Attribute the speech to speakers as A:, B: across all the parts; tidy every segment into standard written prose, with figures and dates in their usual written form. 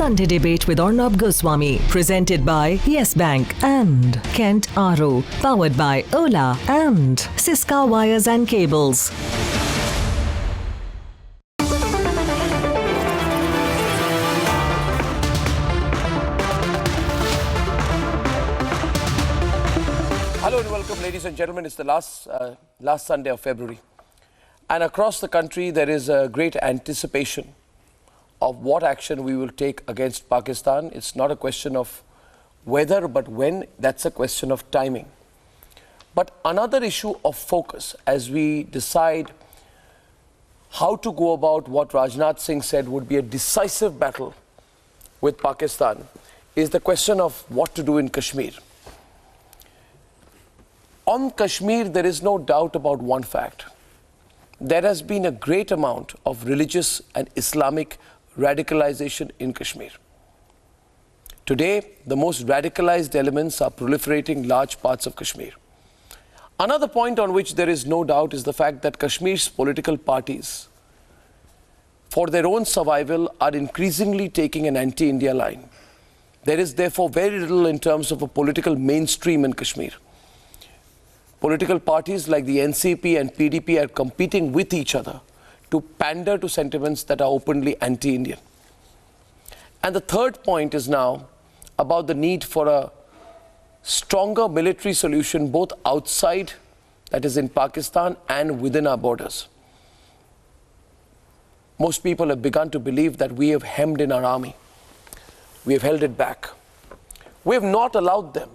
A: Sunday Debate with Arnab Goswami, presented by Yes Bank and Kent RO, powered by Ola and Siska Wires and Cables.
B: Hello and welcome, ladies and gentlemen. It's the last Sunday of February. And across the country, there is a great anticipation of what action we will take against Pakistan. It's not a question of whether, but when. That's a question of timing. But another issue of focus as we decide how to go about what Rajnath Singh said would be a decisive battle with Pakistan is the question of what to do in Kashmir. On Kashmir, there is no doubt about one fact. There has been a great amount of religious and Islamic radicalization in Kashmir. Today, the most radicalized elements are proliferating large parts of Kashmir. Another point on which there is no doubt is the fact that Kashmir's political parties, for their own survival, are increasingly taking an anti-India line. There is therefore very little in terms of a political mainstream in Kashmir. Political parties like the NCP and PDP are competing with each other to pander to sentiments that are openly anti-Indian. And the third point is now about the need for a stronger military solution both outside, that is in Pakistan, and within our borders. Most people have begun to believe that we have hemmed in our army. We have held it back. We have not allowed them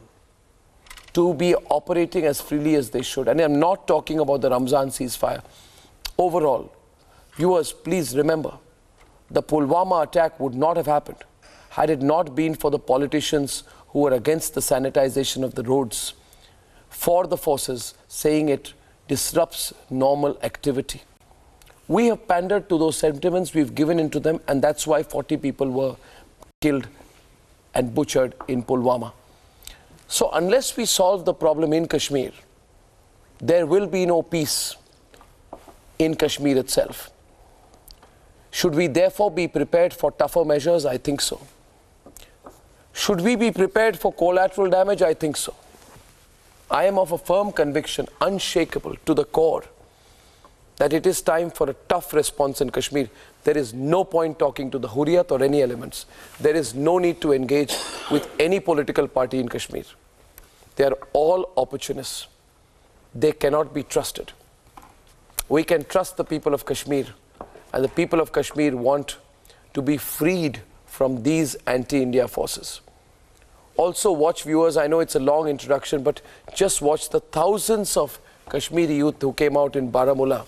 B: to be operating as freely as they should. And I'm not talking about the Ramzan ceasefire. Overall, viewers, please remember, the Pulwama attack would not have happened had it not been for the politicians who were against the sanitization of the roads, for the forces saying it disrupts normal activity. We have pandered to those sentiments, we've given into them, and that's why 40 people were killed and butchered in Pulwama. So unless we solve the problem in Kashmir, there will be no peace in Kashmir itself. Should we therefore be prepared for tougher measures? I think so. Should we be prepared for collateral damage? I think so. I am of a firm conviction, unshakable to the core, that it is time for a tough response in Kashmir. There is no point talking to the Hurriyat or any elements. There is no need to engage with any political party in Kashmir. They are all opportunists. They cannot be trusted. We can trust the people of Kashmir, and the people of Kashmir want to be freed from these anti-India forces. Also watch, viewers, I know it's a long introduction, but just watch the thousands of Kashmiri youth who came out in Baramulla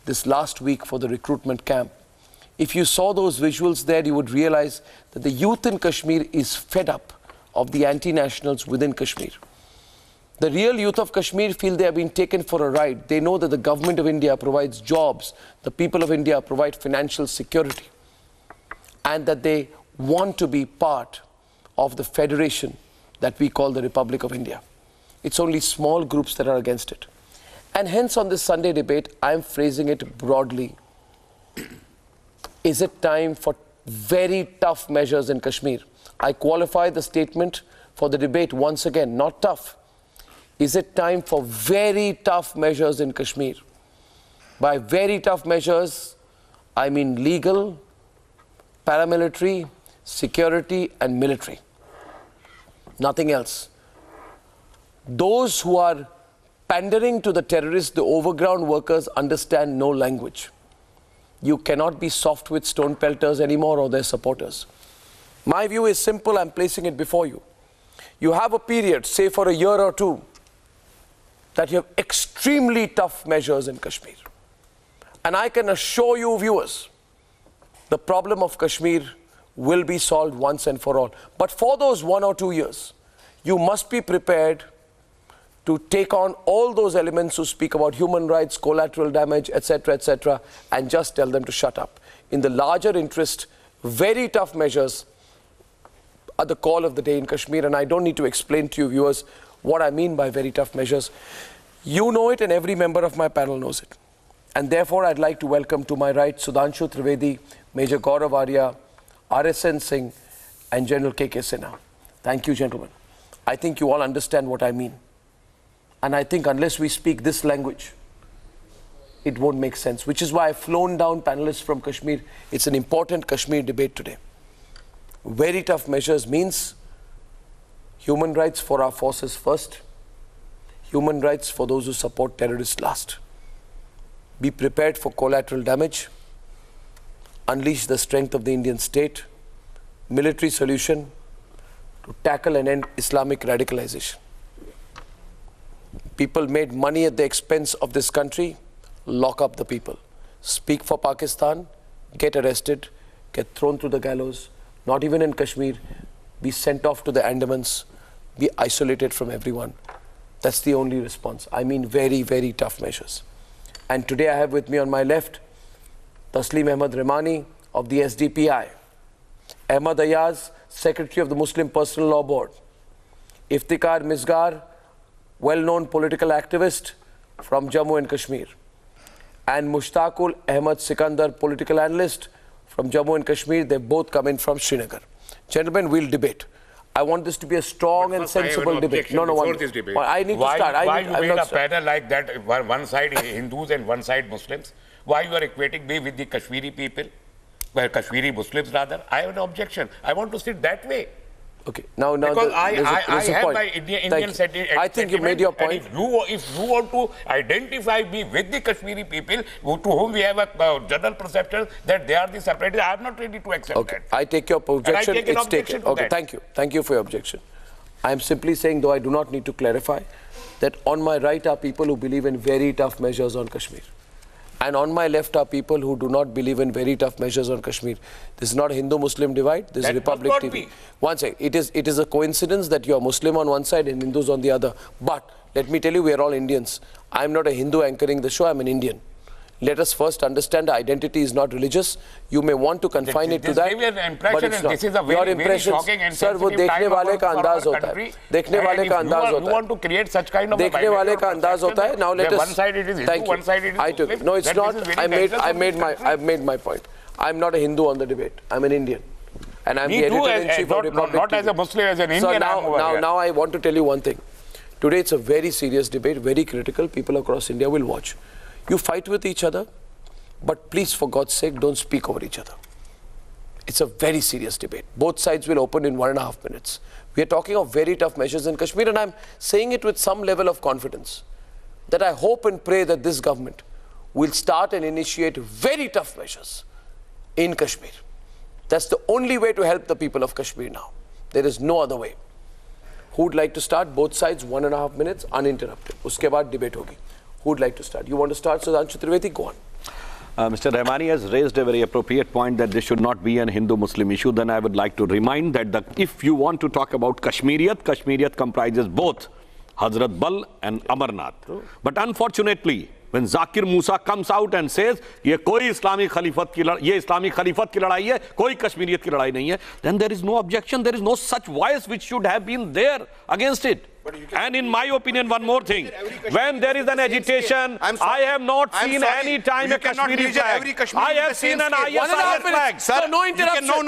B: this last week for the recruitment camp. If you saw those visuals there, you would realize that the youth in Kashmir is fed up of the anti-nationals within Kashmir. The real youth of Kashmir feel they have been taken for a ride. They know that the government of India provides jobs, the people of India provide financial security, and that they want to be part of the federation that we call the Republic of India. It's only small groups that are against it. And hence on this Sunday debate, I'm phrasing it broadly. Is it time for very tough measures in Kashmir? I qualify the statement for the debate once again, not tough. Is it time for very tough measures in Kashmir? By very tough measures, I mean legal, paramilitary, security and military. Nothing else. Those who are pandering to the terrorists, the overground workers, understand no language. You cannot be soft with stone pelters anymore or their supporters. My view is simple, I'm placing it before you. You have a period, say for a year or two, that you have extremely tough measures in Kashmir. And I can assure you, viewers, the problem of Kashmir will be solved once and for all. But for those 1 or 2 years, you must be prepared to take on all those elements who speak about human rights, collateral damage, etc., and just tell them to shut up. In the larger interest, very tough measures are the call of the day in Kashmir, and I don't need to explain to you, viewers, what I mean by very tough measures. You know it, and every member of my panel knows it. And therefore, I'd like to welcome to my right Sudhanshu Trivedi, Major Gaurav Arya, RSN Singh, and General K.K. Sinha. Thank you, gentlemen. I think you all understand what I mean. And I think unless we speak this language, it won't make sense, which is why I've flown down panelists from Kashmir. It's an important Kashmir debate today. Very tough measures means human rights for our forces first, human rights for those who support terrorists last. Be prepared for collateral damage, unleash the strength of the Indian state, military solution to tackle and end Islamic radicalization. People made money at the expense of this country, lock up the people. Speak for Pakistan, get arrested, get thrown to the gallows, not even in Kashmir, be sent off to the Andamans, be isolated from everyone. That's the only response. I mean very, very tough measures. And today I have with me on my left, Taslim Ahmad Remani of the SDPI, Ahmad Ayaz, Secretary of the Muslim Personal Law Board, Iftikhar Misgar, well-known political activist from Jammu and Kashmir, and Mushtaqul Ahmad Sikandar, political analyst from Jammu and Kashmir. They both come in from Srinagar. Gentlemen, we'll debate. I want this to be a strong and sensible debate. No,
C: this debate.
B: I need to start.
C: Why you made a panel like that, one side Hindus and one side Muslims? Why you are equating me with the Kashmiri people, well, Kashmiri Muslims rather? I have an objection. I want to sit that way.
B: Okay, now
C: because I
B: there's a
C: have
B: point.
C: my Indian sentiment.
B: I think you made your point.
C: If you want to identify me with the Kashmiri people, to whom we have a general perception that they are the separatists, I am not ready to accept that.
B: I take your objection. It's taken. Okay, thank you. Thank you for your objection. I am simply saying, though I do not need to clarify, that on my right are people who believe in very tough measures on Kashmir. And on my left are people who do not believe in very tough measures on Kashmir. This is not a Hindu-Muslim divide. This is Republic TV. One second. It is a coincidence that you are Muslim on one side and Hindus on the other. But let me tell you, we are all Indians. I am not a Hindu anchoring the show. I am an Indian. Let us first understand our identity is not religious. You may want to confine it to that, but it's not.
C: This is a very shocking and
B: sir, वो देखने वाले का अंदाज होता है. देखने वाले का अंदाज होता है.
C: You want to create such kind of
B: देखने वाले का अंदाज होता है. Now let us.
C: One side it is Hindu, one side it is
B: I took it. No, it's not. I've made my point. I'm not a Hindu on the debate. I'm an Indian, and I'm the editor-in-chief of Republic TV.
C: Not as a Muslim, as an Indian.
B: So now I want to tell you one thing. Today it's a very serious debate, very critical. People across India will watch. You fight with each other, but please, for God's sake, don't speak over each other. It's a very serious debate. Both sides will open in 1.5 minutes. We are talking of very tough measures in Kashmir, and I'm saying it with some level of confidence that I hope and pray that this government will start and initiate very tough measures in Kashmir. That's the only way to help the people of Kashmir now. There is no other way. Who would like to start? Both sides, 1.5 minutes, uninterrupted. Uske baad debate hogi. Who would like to start? You want to start, Sudhanshu Trivedi? Go on.
D: Mr. Rahmani has raised a very appropriate point that this should not be an Hindu-Muslim issue. Then I would like to remind that if you want to talk about Kashmiriyat comprises both Hazrat Bal and Amarnath. But unfortunately, when Zakir Musa comes out and says, ये कोई इस्लामी खलीफत की लड़ाई है, कोई कश्मीरियत की लड़ाई नहीं है, then there is no objection, there is no such voice which should have been there against it. And in my opinion, one more thing, when there is an agitation, I have not seen any time a Kashmiri flag. I have seen an ISIS flag.
B: Sir, no interruption.
C: No,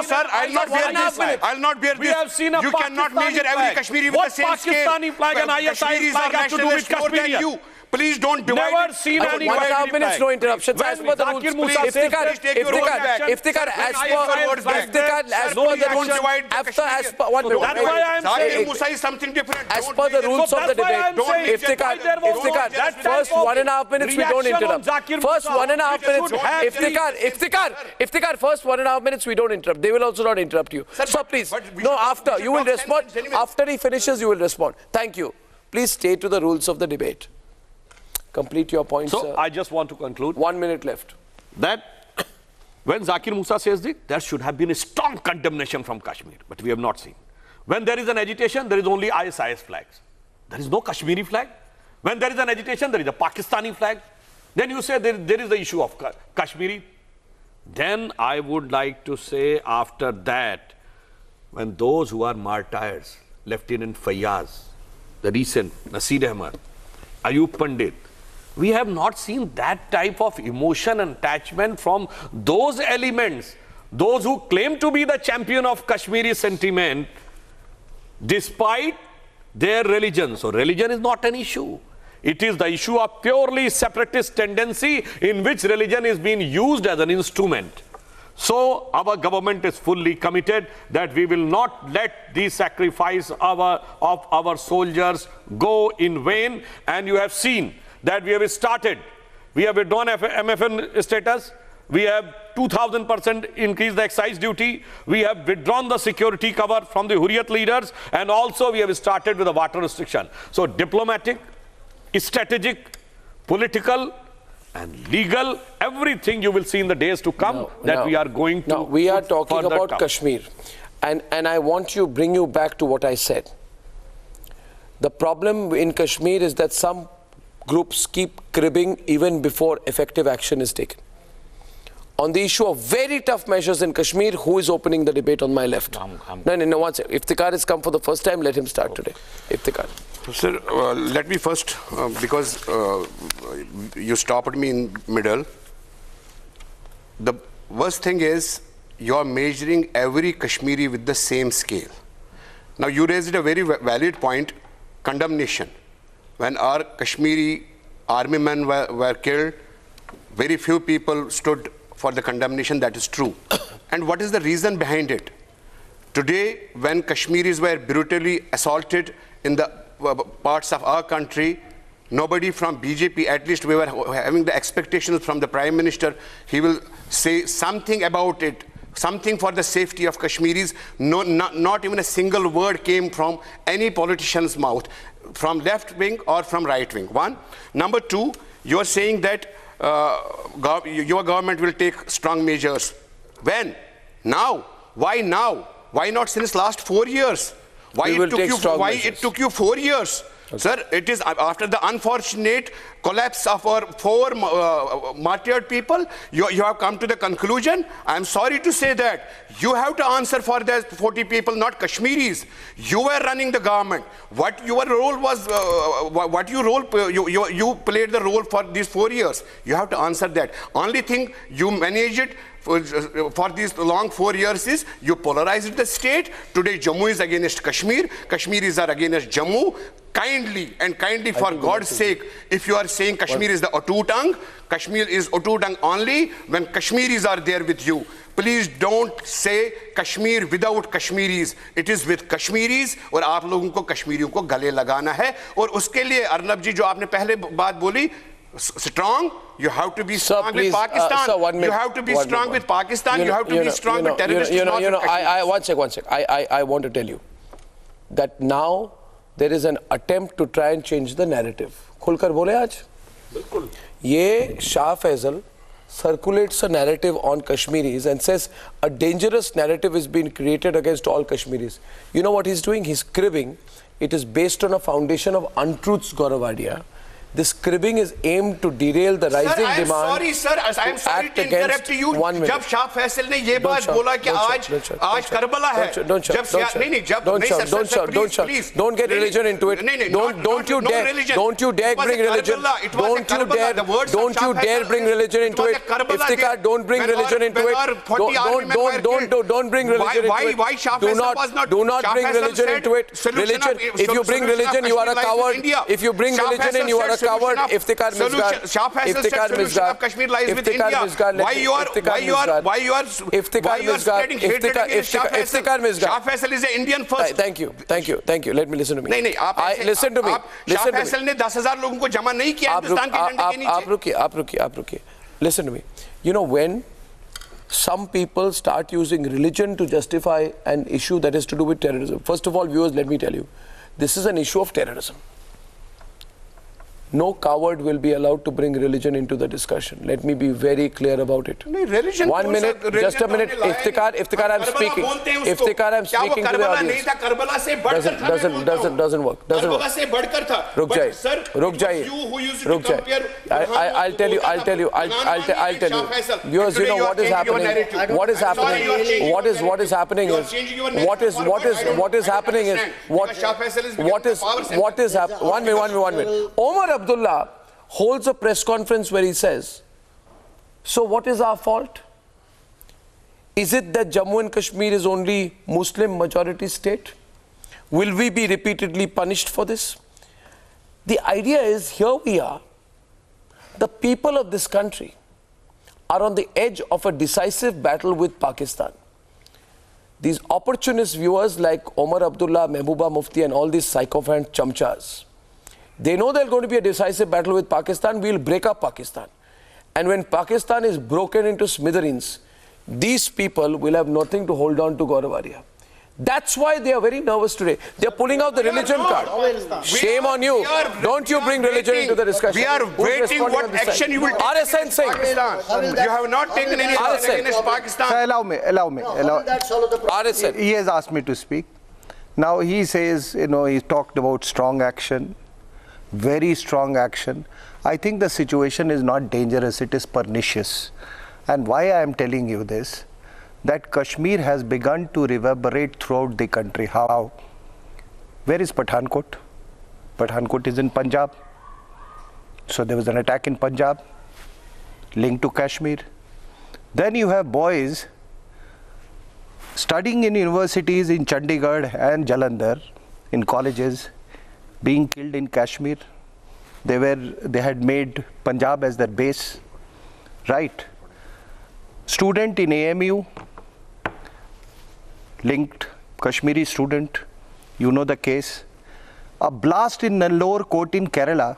C: sir, I'll not bear this. I'll not bear this.
D: We have seen a
C: you cannot measure every Kashmiri with the same scale.
D: What Pakistani flag and ISIS flag have to do with Kashmir?
C: Please don't divide.
D: Never seen any
B: 1.5 minutes, no interruptions. As per the rules, Iftikhar, as per the rules of the debate, Iftikhar, first 1.5 minutes we don't interrupt. First 1.5 minutes, Iftikhar, first 1.5 minutes we don't interrupt. They will also not interrupt you. So please, no, after, you will respond. After he finishes, you will respond. Thank you. Please stay to the rules of the debate. Complete your point,
D: so,
B: sir.
D: I just want to conclude.
B: 1 minute left.
D: That when Zakir Musa says this, there should have been a strong condemnation from Kashmir, but we have not seen. When there is an agitation, there is only ISIS flags. There is no Kashmiri flag. When there is an agitation, there is a Pakistani flag. Then you say there is the issue of Kashmiri. Then I would like to say after that, when those who are martyrs, Lieutenant Fayyaz, the recent Nasir Ahmad, Ayub Pandit, we have not seen that type of emotion and attachment from those elements those who claim to be the champion of Kashmiri sentiment, despite their religion. So religion is not an issue. It is the issue of purely separatist tendency in which religion is being used as an instrument. So our government is fully committed that we will not let the sacrifice of our soldiers go in vain. And you have seen that we have started. We have withdrawn MFN status. We have 2000% increased the excise duty. We have withdrawn the security cover from the Hurriyat leaders. And also we have started with a water restriction. So diplomatic, strategic, political, and legal, everything you will see in the days to come we are going to.
B: Now, we are talking about Kashmir. And I want to bring you back to what I said. The problem in Kashmir is that some groups keep cribbing even before effective action is taken. On the issue of very tough measures in Kashmir, who is opening the debate on my left? No, one second. Iftikhar has come for the first time, let him start today. Iftikhar.
E: Sir, let me first, because you stopped me in middle. The worst thing is, you are measuring every Kashmiri with the same scale. Now, you raised a very valid point, condemnation. When our Kashmiri army men were killed, very few people stood for the condemnation. That is true. And what is the reason behind it? Today, when Kashmiris were brutally assaulted in the parts of our country, nobody from BJP, at least we were having the expectations from the Prime Minister, he will say something about it, something for the safety of Kashmiris. No, not even a single word came from any politician's mouth, from left wing or from right wing. One. Number two, you are saying that your government will take strong measures. When? Now. Why now? Why not since last 4 years? Why it took you 4 years? Okay. Sir, it is after the unfortunate collapse of our 4 martyred people, you have come to the conclusion. I'm sorry to say that. You have to answer for the 40 people, not Kashmiris. You were running the government. What your role was, you played the role for these 4 years. You have to answer that. Only thing you managed it for these long 4 years is you polarized the state. Today Jammu is against Kashmir. Kashmiris are against Jammu. Kindly for God's sake, if you are saying Kashmir is the Otutang, Kashmir is Otutang only when Kashmiris are there with you. Please don't say Kashmir without Kashmiris. It is with Kashmiris और आप लोगों को कश्मीरियों को गले लगाना है और उसके लिए अर्नब जी जो आपने पहले बात बोली, strong, you have to be strong with Pakistan. You have to be strong with Pakistan. You have to be strong with terrorists.
B: One sec. I want to tell you that now there is an attempt to try and change the narrative. खुलकर बोले आज? बिल्कुल. ये Shah Faisal circulates a narrative on Kashmiris and says a dangerous narrative is being created against all Kashmiris. You know what he's doing? He's cribbing. It is based on a foundation of untruths, Gauravadia. This cribbing is aimed to derail the rising demand.
E: I am sorry to interrupt you. जब शाह फैसल ने ये बात बोला कि आज Karbala है,
B: don't get religion into it. Don't you dare bring religion. Don't you dare bring religion into it. Iftikhar, don't bring religion into it. Don't bring religion into it. Do not bring religion into it. Religion. If you bring religion, you are a coward. If you bring religion in, you are a coward. Iftikhar Misgar. Iftikhar Misgar.
E: Why you are spreading hatred against Shah Faisal? Shah Faisal is an Indian first.
B: Thank you. Let me listen to me. Listen to me.
E: Shah Faisal ने 10,000 लोगों को जमा नहीं किया हिंदुस्तान के झंडे के नीचे.
B: आप रुकिए. Listen to me. You know, when some people start using religion to justify an issue that is to do with terrorism, first of all, viewers, let me tell you, this is an issue of terrorism. No coward will be allowed to bring religion into the discussion. Let me be very clear about it. 1 minute, just a minute. Iftikhar, I'm speaking. Iftikhar, I'm speaking to the audience. Doesn't work. रुक जाइए. I'll tell you. Viewers, you know what is happening? What is happening is one minute. Omar Abdullah holds a press conference where he says, so what is our fault? Is it that Jammu and Kashmir is only Muslim majority state? Will we be repeatedly punished for this? The idea is, here we are, the people of this country are on the edge of a decisive battle with Pakistan. These opportunist viewers like Omar Abdullah, Mehbooba Mufti and all these sycophant chamchas, they know there's going to be a decisive battle with Pakistan. We'll break up Pakistan. And when Pakistan is broken into smithereens, these people will have nothing to hold on to, Gaurav. That's why they are very nervous today. They are pulling out the religion card. Shame on you. Don't you bring religion into the discussion.
E: We are waiting what action you will take
B: against Pakistan.
E: You have not taken any action against Pakistan.
F: Sir, allow me. He has asked me to speak. Now he says, he talked about strong action, very strong action. I think the situation is not dangerous, it is pernicious. And why I am telling you this, that Kashmir has begun to reverberate throughout the country. How? Where is Pathankot? Pathankot is in Punjab. So there was an attack in Punjab linked to Kashmir. Then you have boys studying in universities in Chandigarh and Jalandhar, in colleges, being killed in Kashmir. They had made Punjab as their base, right? Student in AMU, linked Kashmiri student, you know the case. A blast in Nellore court in Kerala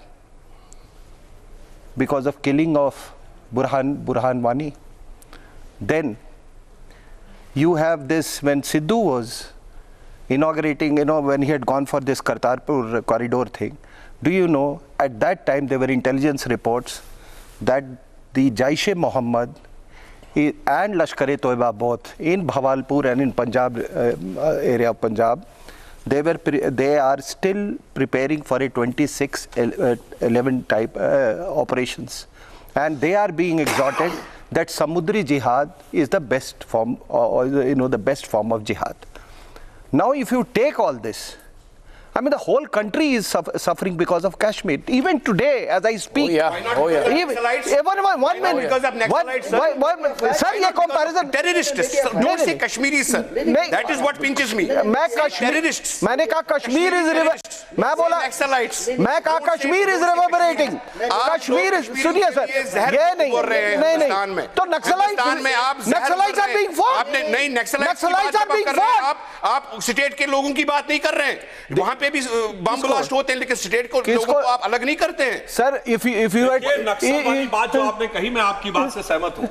F: because of killing of Burhan Wani. Then you have this when Sidhu was inaugurating, when he had gone for this Kartarpur corridor thing. Do you know, at that time there were intelligence reports that the Jaish-e-Mohammed and Lashkar-e-Toiba both in Bhawalpur and in Punjab area of Punjab, they are still preparing for a 26/11 type operations, and they are being exhorted that Samudri Jihad is the best form, the best form of jihad. Now, if you take all this, I mean, the whole country is suffering because of Kashmir. Even today, as I speak.
E: Oh yeah.
F: Even 1 minute.
E: Because of Naxalites, sir.
F: Sir, ये comparison.
E: Terrorists. Don't say Kashmiri, sir. That is what pinches me. Terrorists.
F: मैंने कहा Kashmir is मैं बोला
E: Naxalites.
F: मैं कहा Kashmir is reverberating. Kashmir is सुनिए sir. ये नहीं. तो Naxalites are being fought.
E: नहीं, Naxalites are being fought. आप स्टेट के लोगों की बात नहीं कर रहे हैं. वहाँ पे भी बम ब्लास्ट होते हैं, लेकिन स्टेट को लोगों को आप अलग नहीं करते हैं.
F: सर, if you had
D: नक्सलवादी बात जो आपने कही, मैं आपकी बात से सहमत हूँ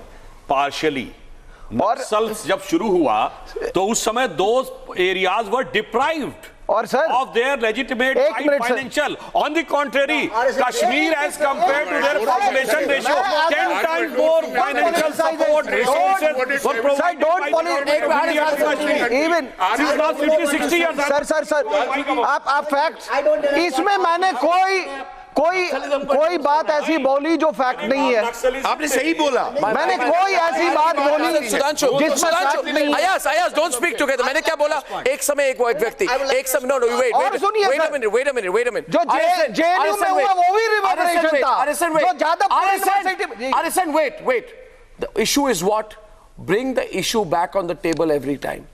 D: पार्शियली. नक्सल जब शुरू हुआ तो उस समय those areas were deprived of their legitimate financial. On the contrary, Kashmir as compared to their population ratio, 10 times more financial support resources were provided by Kashmir.
F: Even
D: since last 50-60 years.
F: Sir आप fact, इसमें मैंने कोई बात ऐसी बोली जो fact नहीं है.
E: आपने सही बोला.
F: मैंने कोई ऐसी बात बोली
B: Sudhanshu, Ayaz, don't speak together. मैंने क्या बोला? एक समय एक व्यक्ति, एक समय no, wait a minute.
F: जो जेएनयू में हुआ वो भी रिवर्बरेशन था. जो ज्यादा
B: wait. The issue is what? Bring the issue back on the table every time.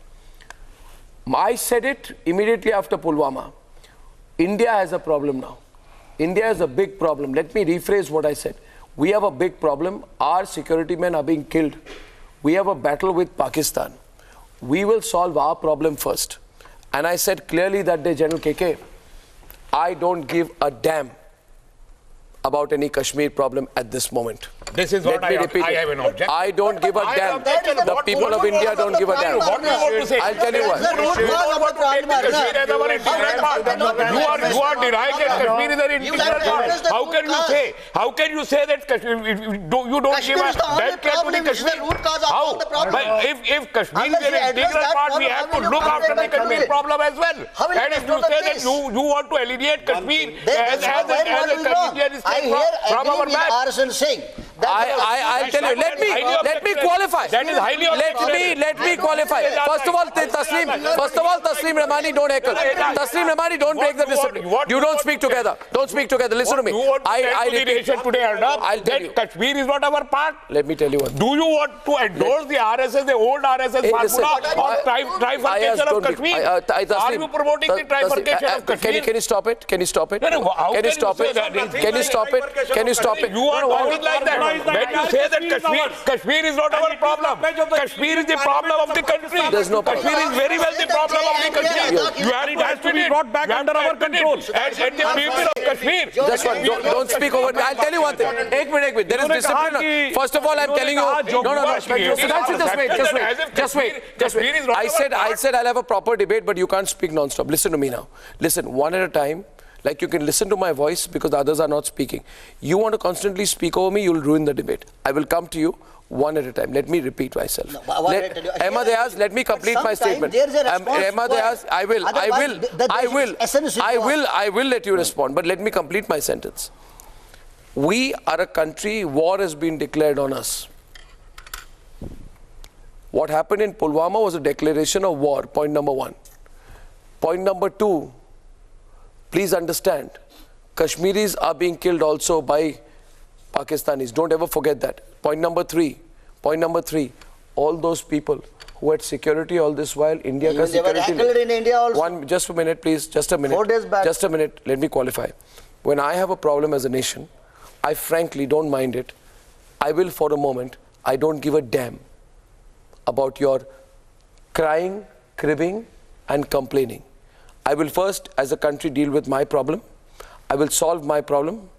B: I said it immediately after Pulwama. India has a problem now. India is a big problem. Let me rephrase what I said. We have a big problem. Our security men are being killed. We have a battle with Pakistan. We will solve our problem first. And I said clearly that day, General KK, I don't give a damn about any Kashmir problem at this moment.
C: This is what I have an objection.
B: I don't give a damn. The people of India don't give a damn.
C: What do you want to say?
B: I'll tell you what.
C: You are denying that Kashmir is an integral part. How can you say that you don't give a bad care to the Kashmir? How? But if Kashmir is an integral part, we have to look after the Kashmir problem as well. And if you say that you want to alienate Kashmir as a Kashmir state from our map.
B: I'll tell you. Let me qualify.
C: That is highly objectionable.
B: Let me qualify. First of all, Taslim Ramani, don't heckle. Taslim Ramani, don't break the discipline. You don't speak together. Don't speak together. Listen to me.
C: You want to
B: repeat
C: nation today, Arnab?
B: I'll tell you.
C: Kashmir is not our part.
B: Let me tell you one.
C: Do you want to endorse the RSS, the old RSS formula, or trifurcation of Kashmir? Are you promoting the trifurcation of Kashmir?
B: Can you stop it? Can you stop it?
C: Can you stop it?
B: Can you stop it? Can you stop it?
C: You are talking like that. When you say that Kashmir is not our problem, Kashmir is the problem of the country.
B: There's no problem.
C: Kashmir is very well the problem of the country. You have
D: It has to be brought back under our control.
C: And the people of Kashmir.
B: Just one. Don't speak over me. I'll tell you one thing. Ek minute. There is discipline. First of all, I'm telling you. No. Just wait. I said I'll have a proper debate, but you can't speak non-stop. Listen to me now. Listen, one at a time. Like you can listen to my voice because the others are not speaking. You want to constantly speak over me, you'll ruin the debate. I will come to you one at a time. Let me repeat myself. Ahmad Ayaz, let me complete my statement. Ahmad Ayaz, I will let you respond, but let me complete my sentence. We are a country, war has been declared on us. What happened in Pulwama was a declaration of war, point number one. Point number two, please understand, Kashmiris are being killed also by Pakistanis. Don't ever forget that. Point number three, all those people who had security all this while, India ka security.
G: They were in India also.
B: Just a minute, please. Just a minute.
G: 4 days back.
B: Just a minute. Let me qualify. When I have a problem as a nation, I frankly don't mind it. I will for a moment. I don't give a damn about your crying, cribbing, and complaining. I will first, as a country, deal with my problem. I will solve my problem.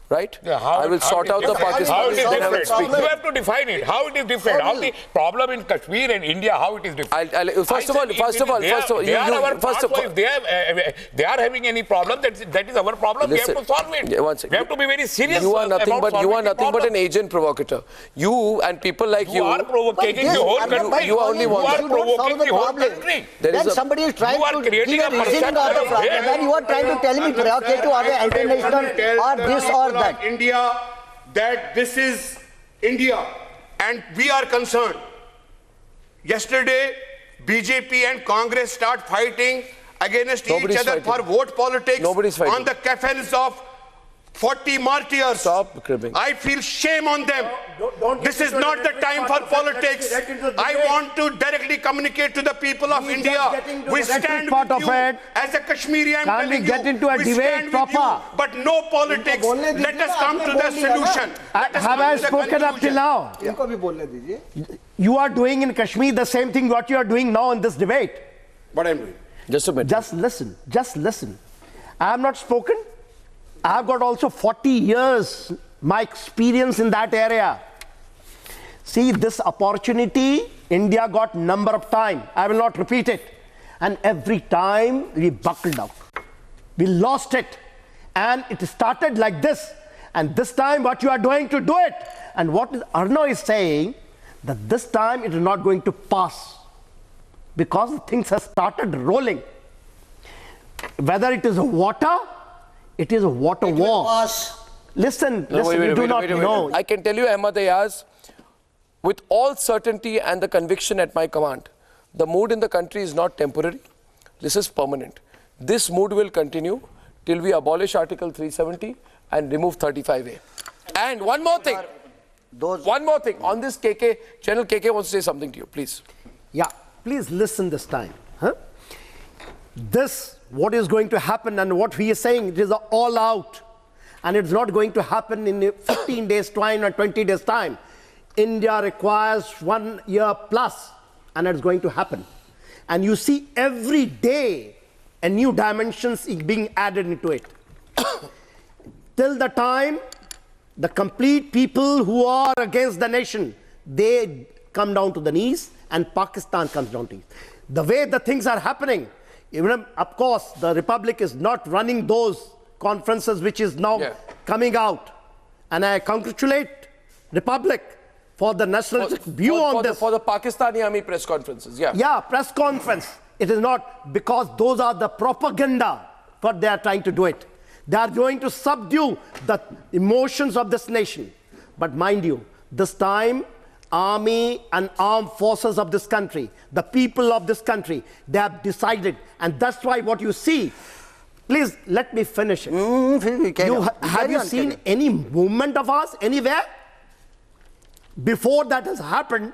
B: Right?
C: Yeah,
B: I will sort out the Pakistanis.
C: How it is different? You have to define it. How it is different? How the problem in Kashmir and India, how it is different?
B: First of all,
C: if they are having any problem, that is our problem.
B: Listen,
C: we have to solve it. We have to be very serious.
B: You are nothing but an agent provocateur. You and people like you
C: are provoking the whole country.
B: You are only one.
C: You are provoking the whole country.
G: Then somebody is trying to give a reasoning out of that. And then you are trying to tell me provocative or international or this or that.
E: India, that this is India and we are concerned. Yesterday, BJP and Congress start fighting against each other for vote politics on the coffins of 40 martyrs.
B: Stop cribbing.
E: I feel shame on them. This is not the time for politics. I want to directly communicate to the people of India. We stand with you as a Kashmiri. I'm telling you,
H: get into a debate proper.
E: But no politics. Let us come to the solution.
H: Have I spoken up till now? You are doing in Kashmir the same thing what you are doing now in this debate.
E: What I'm doing?
B: Just a minute.
H: Just listen. Just listen. I have not spoken. I have got also 40 years my experience in that area. See, this opportunity India got number of time. I will not repeat it. And every time we buckled out. We lost it. And it started like this. And this time what you are doing to do it. And what Arnab is saying, that this time it is not going to pass. Because things have started rolling. Whether it is water, it is a water war. Listen, you do not know.
B: I can tell you, Ahmad Ayaz, with all certainty and the conviction at my command, the mood in the country is not temporary. This is permanent. This mood will continue till we abolish Article 370 and remove 35A. And one more thing. On this KK, General KK wants to say something to you, please.
H: Yeah, please listen this time. This, what is going to happen and what he is saying, it is all out. And it's not going to happen in 15 days time or 20 days time. India requires 1 year plus, and it's going to happen. And you see every day a new dimensions being added into it. Till the time the complete people who are against the nation, they come down to the knees and Pakistan comes down to it. The way the things are happening, even, of course, the Republic is not running those conferences which is now coming out. And I congratulate Republic for the nationalistic view on this.
B: For the Pakistani army press conferences,
H: Yeah, press conference. It is not because those are the propaganda, but they are trying to do it. They are going to subdue the emotions of this nation. But mind you, this time, army and armed forces of this country, the people of this country, they have decided. And that's why what you see, please let me finish it. Have you seen any movement of ours anywhere? Before that has happened,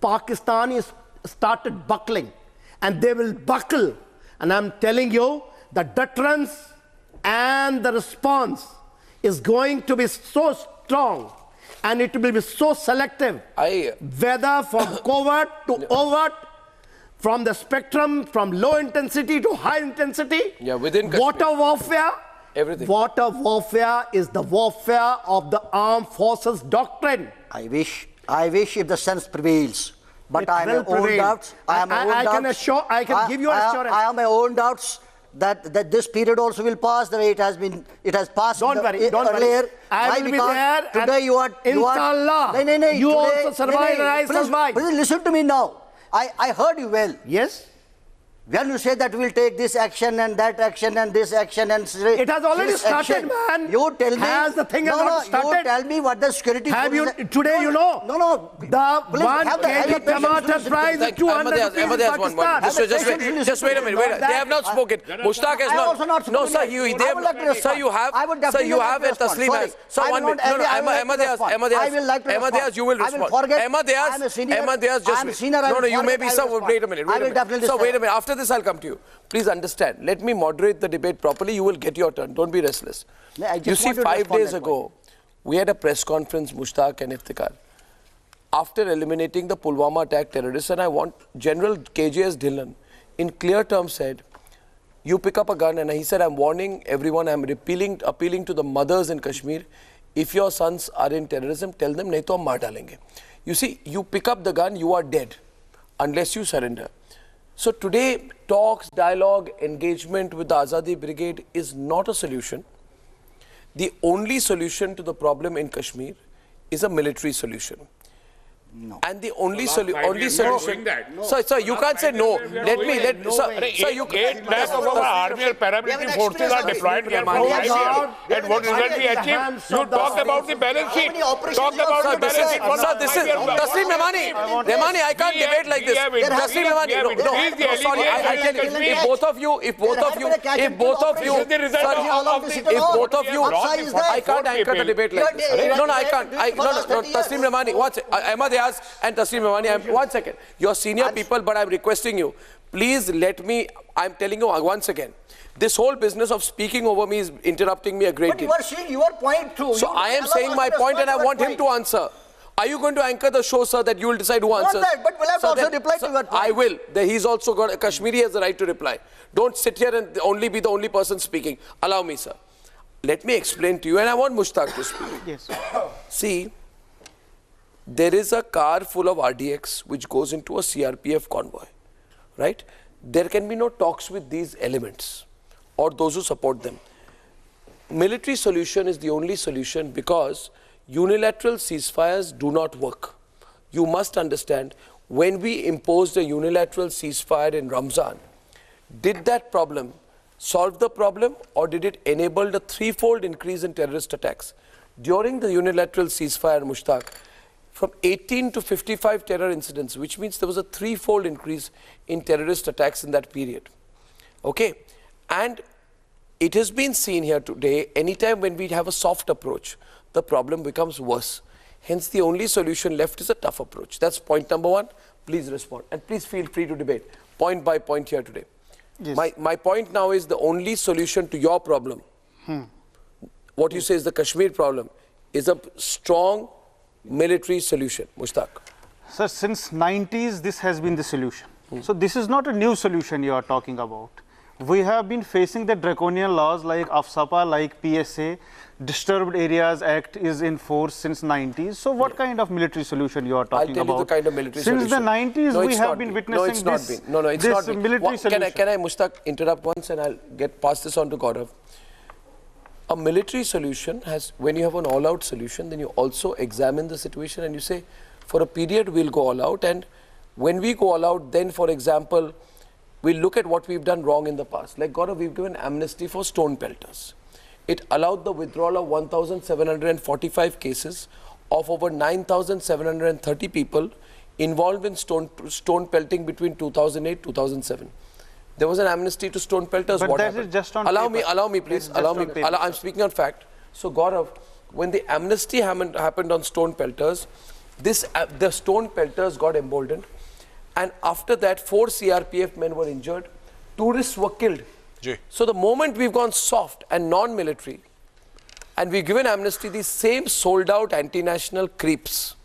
H: Pakistan is started buckling, and they will buckle. And I'm telling you, the deterrence and the response is going to be so strong, and it will be so selective, whether from covert to overt, from the spectrum, from low intensity to high intensity,
B: within Kashmir.
H: Water warfare,
B: everything.
H: Water warfare is the warfare of the armed forces doctrine.
G: I wish if the sense prevails. But I have my own doubts. I
H: can give you assurance.
G: I have my own doubts that this period also will pass the way it has passed.
H: Don't worry. I will be there.
G: Today you are.
H: Inshallah. You also survive.
G: Please listen to me now. I heard you well.
H: Yes.
G: When you say that we will take this action and that action and this action and
H: it has already started, man.
G: You tell me.
H: Has the thing not started?
G: You tell me what the security.
H: Have you today? You know.
G: No.
H: The 1 kg tomato price is 200 rupees in Pakistan.
B: Just wait a minute. They have not spoken. Mushtaq has not. No, sir. Sir, you have. Sir, you have. And Taslim has. Sir, 1 minute. No. Ahmad Diaz, you will respond. Ahmad Diaz, just wait. No. You may be. Sir, wait a minute. Sir, wait a minute. After this, I'll come to you. Please understand. Let me moderate the debate properly. You will get your turn. Don't be restless. You see, 5 days ago, we had a press conference, Mushtaq and Iftikhar, after eliminating the Pulwama attack terrorists, and I want General KJS Dhillon in clear terms said, you pick up a gun, and he said, I'm warning everyone, I'm appealing to the mothers in Kashmir, if your sons are in terrorism, tell them, nahi to hum maar dalenge. You see, you pick up the gun, you are dead, unless you surrender. So today, talks, dialogue, engagement with the Azadi Brigade is not a solution. The only solution to the problem in Kashmir is a military solution.
G: No.
B: And the only solution. Sir, you can't say no. Sir, you can't.
C: 8 lakh of our army and paramilitary forces are deployed here for 5 years. And what result we achieved? You talk about the balance sheet. Talk about the balance sheet.
B: Sir, this is Taslim Rahmani, I can't debate like this. Taslim Rahmani, no, sorry, I tell you, if both of you, I can't anchor the debate like this. No, I can't. No, Taslim Rahmani, watch it. Ahmad and Taslim Rahmani, 1 second. You're senior people, but I'm requesting you, please let me, I'm telling you once again, this whole business of speaking over me is interrupting me a great deal.
G: But you are saying your point too.
B: So I am saying my point and I want him to answer. Are you going to anchor the show, sir, that you will decide who answers?
G: Not that, but will I also reply to your point?
B: I will. He's also got, Kashmiri has the right to reply. Don't sit here and only be the only person speaking. Allow me, sir. Let me explain to you, and I want Mushtaq to speak.
I: Yes.
B: See, there is a car full of RDX which goes into a CRPF convoy, right? There can be no talks with these elements or those who support them. Military solution is the only solution because unilateral ceasefires do not work. You must understand, when we imposed a unilateral ceasefire in Ramzan, did that problem solve the problem, or did it enable the threefold increase in terrorist attacks? During the unilateral ceasefire, Mushtaq, from 18 to 55 terror incidents, which means there was a threefold increase in terrorist attacks in that period. Okay? And it has been seen here today, anytime when we have a soft approach, the problem becomes worse. Hence, the only solution left is a tough approach. That's point number 1. Please respond. And please feel free to debate, point by point here today. Yes. My point now is the only solution to your problem, what you say is the Kashmir problem, is a strong military solution. Mushtaq.
I: Sir, since 90s, this has been the solution. So this is not a new solution you are talking about. We have been facing the draconian laws like AFSAPA, like PSA. Disturbed Areas Act is in force since 90s. So what kind of military solution you are talking about?
B: I'll tell you the kind of military
I: solution.
B: Since
I: the 90s, we have been witnessing this military solution.
B: Can I, Mushtaq, interrupt once and I'll pass this on to Gaurav. A military solution has, when you have an all-out solution, then you also examine the situation and you say, for a period, we'll go all out. And when we go all out, then, for example, we'll look at what we've done wrong in the past. Like, Gaurav, we've given amnesty for stone pelters. it allowed the withdrawal of 1,745 cases of over 9,730 people involved in stone pelting between 2008-2007. There was an amnesty to stone pelters.
I: But
B: what
I: that
B: happened?
I: is just on
B: allow
I: paper.
B: me, please. Allow me. I'm speaking on fact. So, Gaurav, when the amnesty happened on stone pelters, the stone pelters got emboldened, and after that, 4 CRPF men were injured. Tourists were killed. So the moment we've gone soft and non-military, and we've given amnesty, these same sold-out anti-national creeps,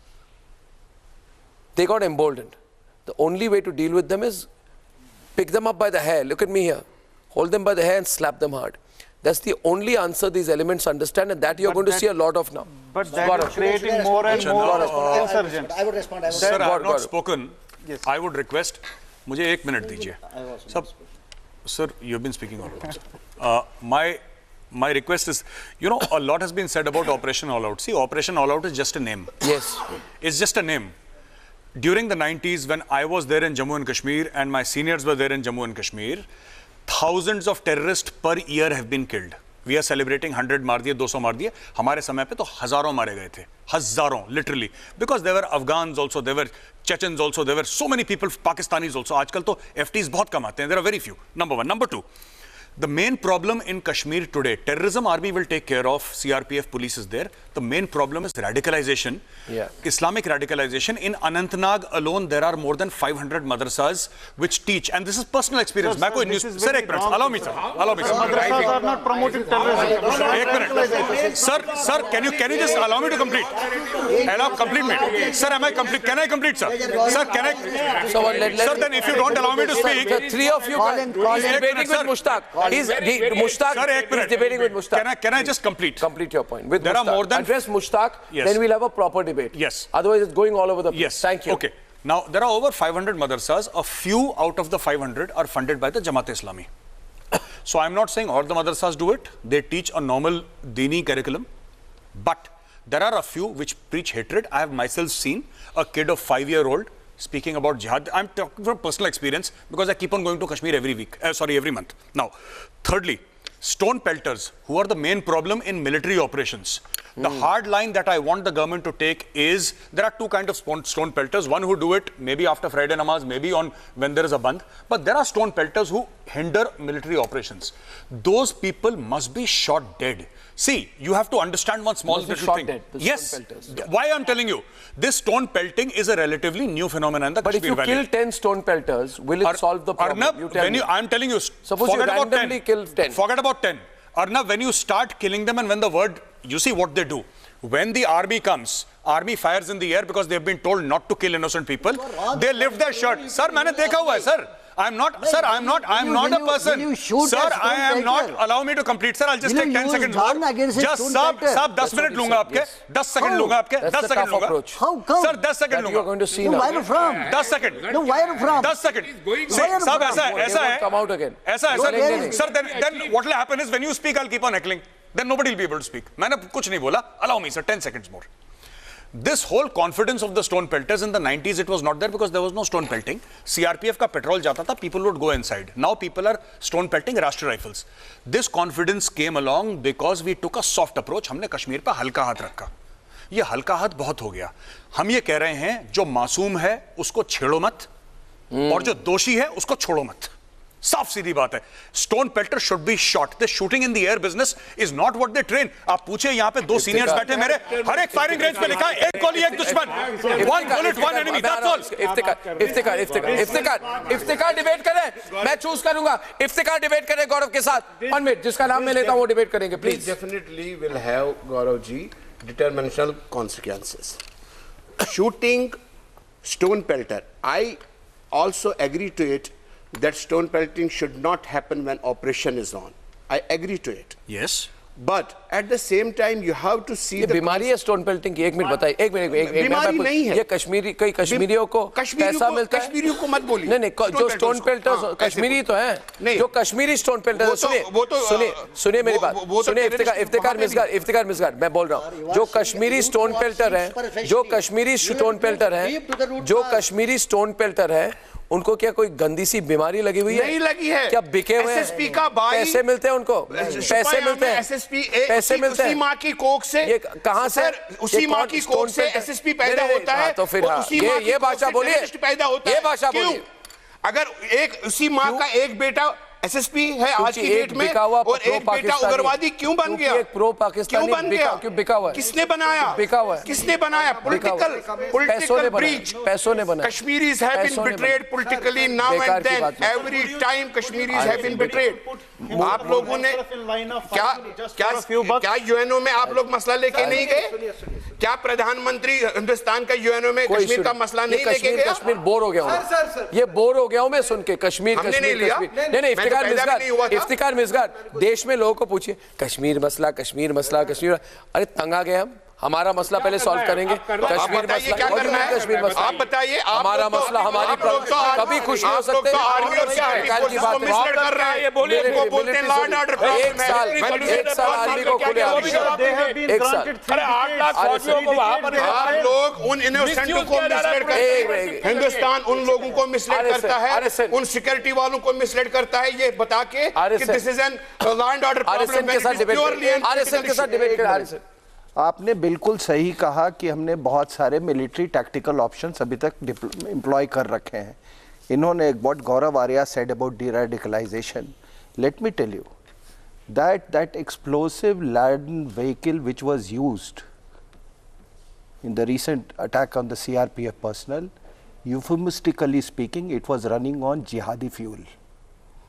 B: they got emboldened. The only way to deal with them is pick them up by the hair. Look at me here. Hold them by the hair and slap them hard. That's the only answer these elements understand, and that you're going to see a lot of now.
I: But that is creating more and more insurgents.
G: I would respond.
J: Sir, I have not spoken. Yes. I would request, मुझे 1 minute दीजिए. Sir, you have been speaking all along. My request is, you know, a lot has been said about Operation All Out. See, Operation All Out is just a name.
B: Yes.
J: It's just a name. During the 90s, when I was there in Jammu and Kashmir and my seniors were there in Jammu and Kashmir, thousands of terrorists per year have been killed. We are celebrating 100 मार दिए, 200 मार दिए. हमारे समय पे तो हजारों मारे गए थे. हजारों, literally. Because there were Afghans also, there were Chechens also, there were so many people, Pakistanis also. आजकल तो FTs बहुत कम आते हैं. There are very few. Number one. Number two. The main problem in Kashmir today, terrorism army will take care of, CRPF police is there. The main problem is radicalization, Islamic radicalization. In Anantnag alone, there are more than 500 madrasas which teach, and this is personal experience.
I: Sir, sir,
J: allow me, sir.
I: Madrasas are not promoting terrorism.
J: Sir, can you just allow me to complete? Complete me. Sir, am I complete? Can I complete, sir? Sir, can I? Sir, then if you don't allow me to speak,
B: the three of you he's debating with Mushtaq. He's debating with Mushtaq.
J: Can I just complete?
B: Complete your point. With
J: there
B: Mushtaq.
J: are more than
B: address Mushtaq, then we'll have a proper debate.
J: Yes.
B: Otherwise, it's going all over the place.
J: Yes.
B: Thank you.
J: Okay. Now, there are over 500 madrasas. A few out of the 500 are funded by the Jamaat-e-Islami. So, I'm not saying all the madrasas do it. They teach a normal Dini curriculum. But there are a few which preach hatred. I have myself seen a kid of 5-year-old speaking about jihad. I'm talking from personal experience because I keep on going to Kashmir every month. Now, thirdly, stone pelters, who are the main problem in military operations. The hard line that I want the government to take is, there are two kinds of stone pelters. One who do it maybe after Friday namaz, maybe on when there is a bandh. But there are stone pelters who hinder military operations. Those people must be shot dead. See, you have to understand one small little thing. Yes. Why I'm telling you, this stone pelting is a relatively new phenomenon in the Kashmir Valley.
B: But if you kill 10 stone pelters, will it solve the problem?
J: Arnab, I'm telling you,
B: suppose you randomly kill 10.
J: Forget about 10. Arnab, when you start killing them and when the word, you see what they do. When the army comes, army fires in the air because they've been told not to kill innocent people. They lift their shirt. Sir, मैंने देखा हुआ है, sir. I'm not a person. Sir, I am not. Allow me to complete, sir. I'll just take 10 seconds more. Just sab 10 minute लूँगा आपके. 10 second लूँगा आपके. 10 second लूँगा.
G: How come?
J: Sir, 10 second लूँगा.
B: You're going to see now.
G: Where are you from?
J: 10 second.
G: No, where are you from?
J: 10 second. See, साहब ऐसा है.
B: Come out again.
J: ऐसा है, sir. Sir, then what will happen is when you speak, I'll keep on heckling. Then nobody will be able to speak. मैंने कुछ नहीं बोला. Allow me, sir. 10 seconds more. This whole confidence of the stone pelters in the 90s, it was not there because there was no stone pelting. CRPF का petrol जाता था, people would go inside. Now people are stone pelting Rashtriya rifles. This confidence came along because we took a soft approach. हमने कश्मीर पे हल्का हाथ रखा. ये हल्का हाथ बहुत हो गया. हम ये कह रहे हैं जो मासूम है उसको छेड़ो मत और जो दोषी है उसको छोड़ो मत. साफ सीधी बात है. Stone पेल्टर should be shot. The shooting in the air business is not what they train. आप पूछे यहां पे 2 सीनियर्स बैठे मेरे, हर एक फायरिंग रेंज पे लिखा है एक गोली एक दुश्मन, 1 bullet 1 enemy, that's all.
B: Iftikhar debate करें. मैं चूज करूंगा. इफ्तिकार डिबेट करें गौरव के साथ. 1 minute जिसका नाम मैं लेता हूं वो डिबेट करेंगे please.
E: Definitely will have, Gaurav ji, determinational consequences. Shooting stone pelter, I also agree to it that stone pelting should not happen when operation is on. I agree to it.
J: Yes.
E: But at the same time, you have to see the
B: बीमारी है stone pelting की. 1 minute बताइए. 1 minute.
E: बीमारी नहीं है.
B: ये कई कश्मीरियों को पैसा मिलता है.
E: कश्मीरियों को मत बोलिए.
B: नहीं जो स्टोन पेल्टर्स कश्मीरी तो हैं. जो कश्मीरी स्टोन पेल्टर्स, सुनिए मेरी बात. सुनिए इफ्तिकार मिसगार मैं बोल रहा हूँ. जो कश्मीरी स्टोन पेल्टर है, जो कश्मीरी स्टोन पेल्टर है उनको क्या कोई गंदी सी बीमारी लगी हुई है?
E: नहीं लगी है।
B: क्या बिके हुए हैं?
E: एसएसपी का भाई,
B: पैसे मिलते हैं उनको, पैसे मिलते हैं,
E: एसएसपी
B: पैसे मिलते हैं।
E: उसी माँ की कोख से,
B: ये कहाँ से?
E: उसी माँ की कोख से एसएसपी पैदा होता है।
B: तो फिर ये भाषा बोलिए,
E: पैदा होता है।
B: ये भाषा बोलिए।
E: अगर एक उसी माँ का एक बेटा एसएसपी है आज की डेट में और एक बेटा उग्रवादी क्यों बन गया?
B: एक प्रो पाकिस्तानी
E: क्यों बन गया?
B: क्यों बिका हुआ है?
E: किसने बनाया?
B: बिका हुआ है।
E: किसने बनाया? Political breach.
B: पैसों ने बनाया।
E: Kashmiris have been betrayed politically now and then. Every time Kashmiris have been betrayed. आप लोगों ने क्या यूएनओ में आप लोग मसला लेके नहीं गए? क्या प्रधानमंत्री हिंदुस्तान का यूएनओ में कश्मीर का मसला नहीं लेके गया?
B: कश्मीर बोर हो गया हूं, ये बोर हो गया हूं मैं सुन के। कश्मीर
E: नहीं लिया।
B: नहीं, इफ्तिकार मिसगार देश में लोगों को पूछिए, कश्मीर मसला, कश्मीर मसला, कश्मीर। अरे तंग आ गए हम, हमारा मसला पहले सॉल्व करेंगे। कश्मीर मसला
E: क्या करना है?
B: कश्मीर मसला
E: आप बताइए।
B: हमारा मसला, हमारी कभी खुश नहीं हो सकते। एक साल आर्मी को खुले, एक साल।
E: आप लोग उन इनोसेंटों को मिसलीड करते हैं। हिंदुस्तान उन लोगों को मिसलीड करता है, उन सिक्योरिटी वालों को मिसलीड करता है, ये बता के कि this is an law and order problem.
B: RSN के साथ डिबेट करें।
F: आपने बिल्कुल सही कहा कि हमने बहुत सारे मिलिट्री टैक्टिकल ऑप्शंस अभी तक एम्प्लॉय कर रखे हैं। इन्होंने एक बहुत Gaurav Arya said about deradicalisation. Let me tell you that explosive laden vehicle which was used in the recent attack on the CRPF personnel, euphemistically speaking, it was running on jihadi fuel.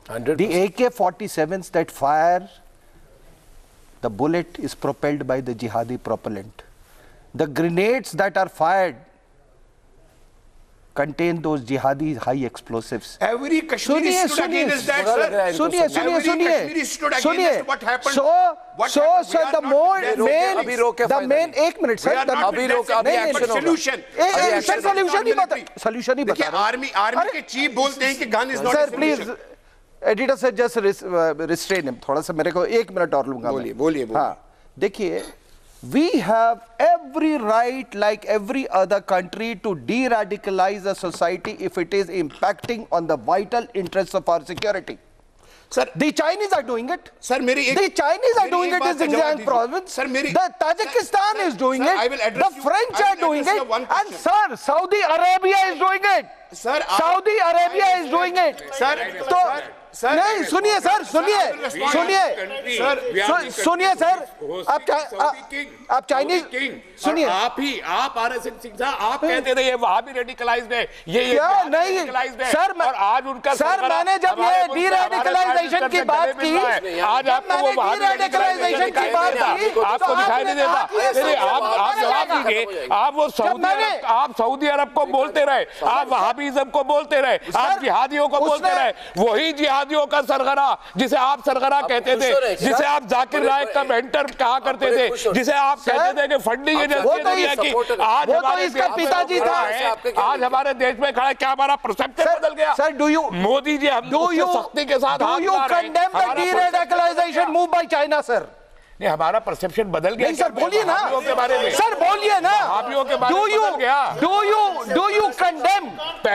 F: 100%. The AK-47s that fire, the bullet is propelled by the jihadi propellant. The grenades that are fired contain those jihadi high explosives.
E: Every Kashmiri stood against that, sir.
F: Suniye.
E: What happened?
F: So, sir, the main, एक minute sir,
E: solution
F: ही बता।
E: Army के chief बोलते हैं कि gun is not
F: sir please editor से just restrain him, थोड़ा सा मेरे को 1 मिनट और लूंगा।
E: बोलिए।
F: हाँ देखिए, we have every right like every other country to de-radicalize a society if it is impacting on the vital interests of our security.
E: Sir,
F: the Chinese are doing it.
E: Sir,
F: the Chinese are doing it in Xinjiang province.
E: Sir,
F: the Tajikistan is doing it. The French are doing it. And sir, Saudi Arabia is doing it.
E: Sir,
F: Saudi Arabia is doing it.
E: Sir,
F: नहीं सुनिए sir, सुनिए sir, आप Chinese सुनिए।
C: आप RSN Singh साहब, आप कहते थे ये वहां भी रेडिकलाइज्ड है, ये
F: क्या नहीं सर।
C: और आज उनका
F: सर मैंने जब ये डीरेडिकलाइजेशन की बात की,
C: आज आपको
F: डीरेडिकलाइजेशन की बात की,
C: आपको दिखाई नहीं देता। आप जवाब दीजिए। आप वो सऊदी अरब को बोलते रहे, आप वहाबीज़म को बोलते रहे, आप जिहादियों को बोलते रहे। वही जिहादियों का सरगना जिसे आप सरगना कहते थे, जिसे आप जाकिर नायक का मेंटर कहा करते थे, जिसे आप कहते थे कि फंडिंग एजेंसी की, आज हमारे
F: पिताजी था।
C: आज हमारे देश में खड़ा, क्या हमारा परसेप्शन बदल गया?
F: Sir do you
C: Modi ji हम सख्ती के साथ
F: condemn the de-radicalization move by China, sir?
C: नहीं, हमारा परसेप्शन बदल गया।
F: नहीं सर बोलिए ना, सर बोलिए ना। Do you condemn the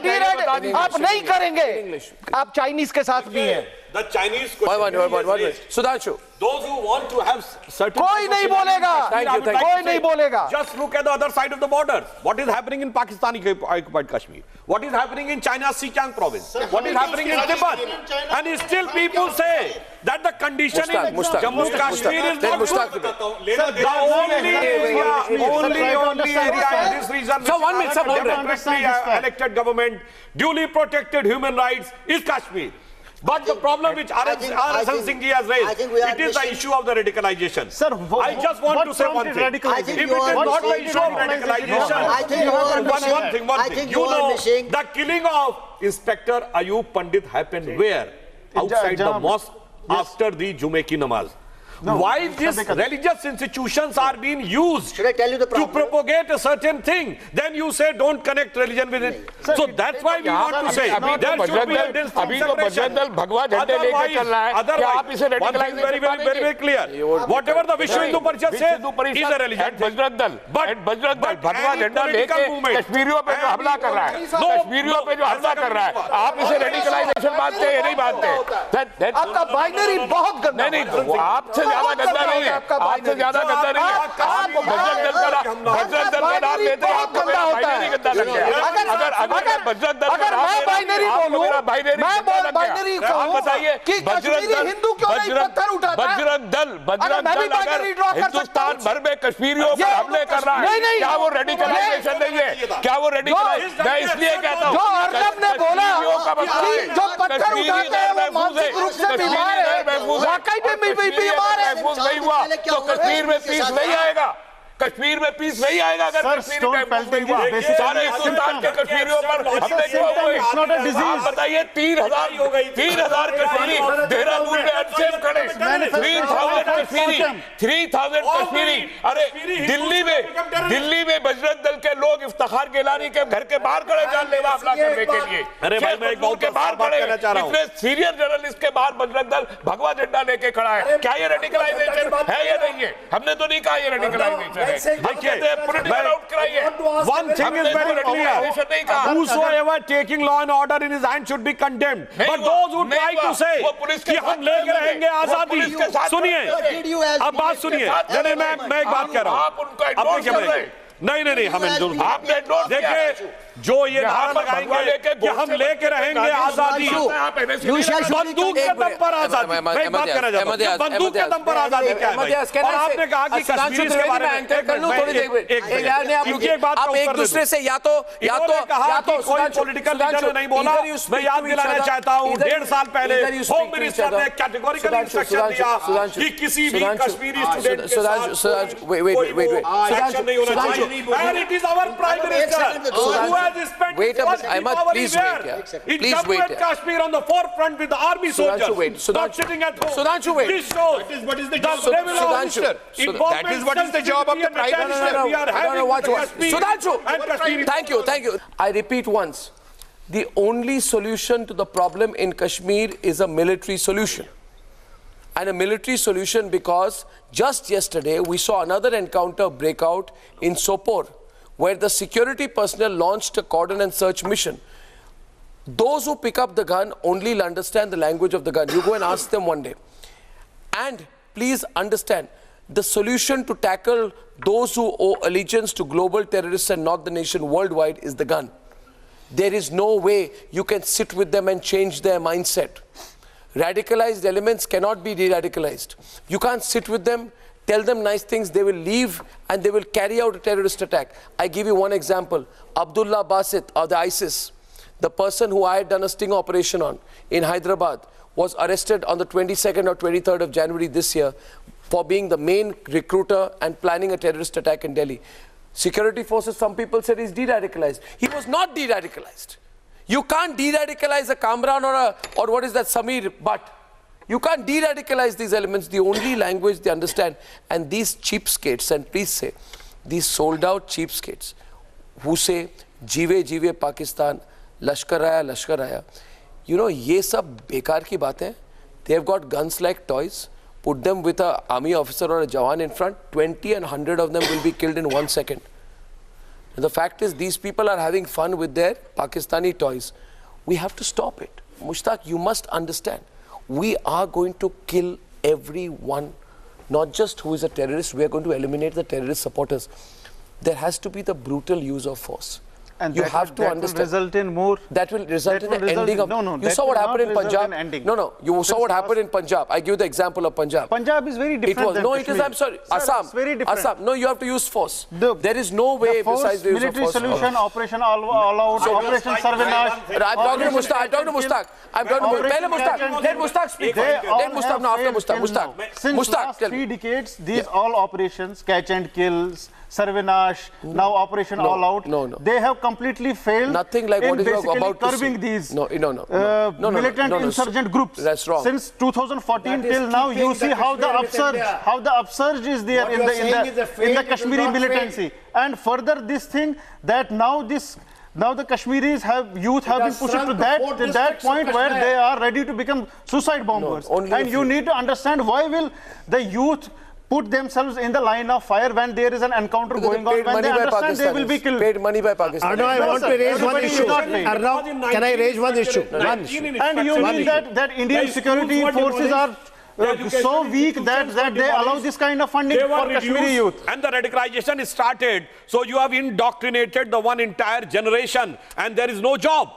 F: de-radicalization? आप नहीं करेंगे, आप चाइनीज के साथ भी हैं।
D: The Chinese
B: Sudhanshu,
D: those who want to have certain,
F: कोई नहीं बोलेगा, कोई नहीं बोलेगा।
D: Just look at the other side of the border. What is happening in Pakistani occupied Kashmir? What is happening in China's Xinjiang province? What is happening in Tibet? And still people say that the condition in Jammu Kashmir is not good. The only area in this region which has democratically elected government, duly protected human rights is Kashmir. But the problem which Arnab Singh ji has raised, it is the issue of the radicalization.
I: Sir,
D: I just want to say one thing. If it is not the issue of radicalization, one thing. You know, the killing of Inspector Ayub Pandit happened where? Outside the mosque after the Jume ki namaz. why these religious institutions are being used
G: Should I tell you the
D: to
G: problem?
D: propagate a certain thing. Then you say don't connect religion with it. So that's why we want to say there should be a
C: अभी तो बजरंग दल भगवा झंडे लेकर चल रहा है क्या आप इसे
D: Otherwise, very clear. Whatever the Vishwa Hindu Parishad says is a religion.
C: Bajrang Dal भगवा झंडा लेके कश्मीरियों पे जो हमला कर रहा है कश्मीरियों पे जो हमला कर रहा है आप इसे रेडिकलाइजेशन मानते हैं या नहीं मानते
F: आपका बाइनरी बहुत गंदा
C: नहीं आपसे ज्यादा गंदा नहीं है आपसे ज्यादा गंदा नहीं है आपको बजरंग दल का नाम लेते हैं आपको मेरा बाइनरी गंदा लग गया अगर बजरंग दल
F: अगर मैं बाइनरी बोलूं मैं बाइनरी कहूं
C: बताइए
F: कि कश्मीरी हिंदू क्यों नहीं पत्थर उठाता
C: बजरंग दल अगर हिंदुस्तान भर में कश्मीरियों पर हमले कर रहा है क्या वो रेडिकलाइजेशन नहीं है क्या वो रेडिकलाइजेशन मैं इसलिए कहता हूं
F: जो अर्नब ने बोला कि जो पत्थर उठाते हैं वो मानसिक रूप से बीमार है वाकई में बीमार है
C: महफूज नहीं हुआ तो कश्मीर में पीस नहीं आएगा कश्मीर में पीस नहीं आएगा अगर कश्मीर में महफूज नहीं हुआ सारे हिंदुस्तान के कश्मीरियों पर हमले क्यों हुए आप बताइए 3,000 कश्मीरी देहरादून में अनसेफ खड़े 3,000 कश्मीरी अरे दिल्ली में बजरंग दल के लोग इफ्तिखार गिलानी के घर के बाहर खड़े जानलेवा हमला करने के लिए
D: अरे भाई मैं एक बहुत
C: के बाहर खड़े इतने सीनियर जर्नलिस्ट के बाहर बजरंग दल भगवा झंडा लेके खड़ा है क्या ये रेडिकलाइजेशन है या नहीं है हमने तो नहीं कहा ये radicalisation
D: one thing is very clear. Whosoever taking law and order in his hand should be condemned. But those who try to say कि हम लेके रहेंगे आजादी, सुनिए, अब बात सुनिए, मैं एक बात कह रहा हूँ, आप क्या बोलेंगे? नहीं हम देखिए जो ये नारा लगाएंगे कि हम लेके रहेंगे आजादी बंदूक के दम पर आजादी मैं बात करना चाहता हूं बंदूक के दम पर आजादी क्या है और आपने कहा कि कश्मीर के बारे में आप एक दूसरे से या तो कोई पॉलिटिकल लीडर नहीं बोला मैं याद दिलाना चाहता हूं 1.5 साल पहले होम मिनिस्टर ने कैटेगोरिकल इंस्ट्रक्शन दिया कि किसी भी कश्मीरी स्टूडेंट के साथ एक्शन नहीं होना चाहिए and it is our prime minister
B: Wait a minute, Ahmad, please wait. Please wait.
D: Kashmir on the forefront with the army soldiers. Not sitting at home.
B: Sudanshu, wait.
D: This shows what is the
C: that is what is the job of the prime minister.
B: Sudanshu, thank you. I repeat once. The only solution to the problem in Kashmir is a military solution. And a military solution because just yesterday we saw another encounter break out in Sopore, where the security personnel launched a cordon and search mission. Those who pick up the gun only will understand the language of the gun. You go and ask them one day. And please understand, the solution to tackle those who owe allegiance to global terrorists and not the nation worldwide is the gun. There is no way you can sit with them and change their mindset. Radicalized elements cannot be de-radicalized. You can't sit with them, tell them nice things, they will leave and they will carry out a terrorist attack. I give you one example. Abdullah Basit of the ISIS, the person who I had done a sting operation on in Hyderabad, was arrested on the 22nd or 23rd of January this year for being the main recruiter and planning a terrorist attack in Delhi. Security forces, some people said he's de-radicalized. He was not de-radicalized. You can't de-radicalize a Kamran or what is that, Samir Bhatt. You can't de-radicalize these elements. The only language they understand. And these cheapskates, and please say, these sold out cheapskates who say, Jive Pakistan, Lashkar Aya. You know, ye sab bekar ki baat hai. They've got guns like toys. Put them with an army officer or a Jawan in front. 20 and 100 of them will be killed in 1 second. And the fact is, these people are having fun with their Pakistani toys. We have to stop it. Mushtaq, you must understand. We are going to kill everyone, not just who is a terrorist. We are going to eliminate the terrorist supporters. There has to be the brutal use of force.
I: And
B: you have to understand.
I: Will result in more.
B: That will result in the ending of.
I: No,
B: you saw what happened in Punjab. You saw what happened in Punjab. I give you the example of Punjab.
I: Punjab is very different.
B: It is. I'm sorry.
I: Sir,
B: Assam.
I: It's very different.
B: Assam. No, you have to use force. There is no way besides the use of force.
I: Military solution, Operation All Out, Operation Sarvinash.
B: I'm talking to Mushtaq. Let Mushtaq speak. Let Mushtaq. No, after Mushtaq.
I: Since last 3 decades, these all operations, catch and kills, Sarvinash, now Operation All Out. They have completely failed.
B: Nothing like what is about
I: curbing these
B: militant
I: insurgent groups.
B: That's wrong.
I: Since 2014 till now, you see how the upsurge is there in the Kashmiri militancy. And further, this thing that now the Kashmiris youth have been pushed to that point where they are ready to become suicide bombers. And you need to understand, why will the youth put themselves in the line of fire when there is an encounter going on, when they understand they will be killed?
B: Paid money by Pakistan.
H: Arnab, I want to raise one issue. Arnab, can I raise one issue?
I: And you mean that Indian security forces are so weak that they allow this kind of funding for Kashmiri youth?
D: And the radicalization is started, so you have indoctrinated the one entire generation, and there is no job.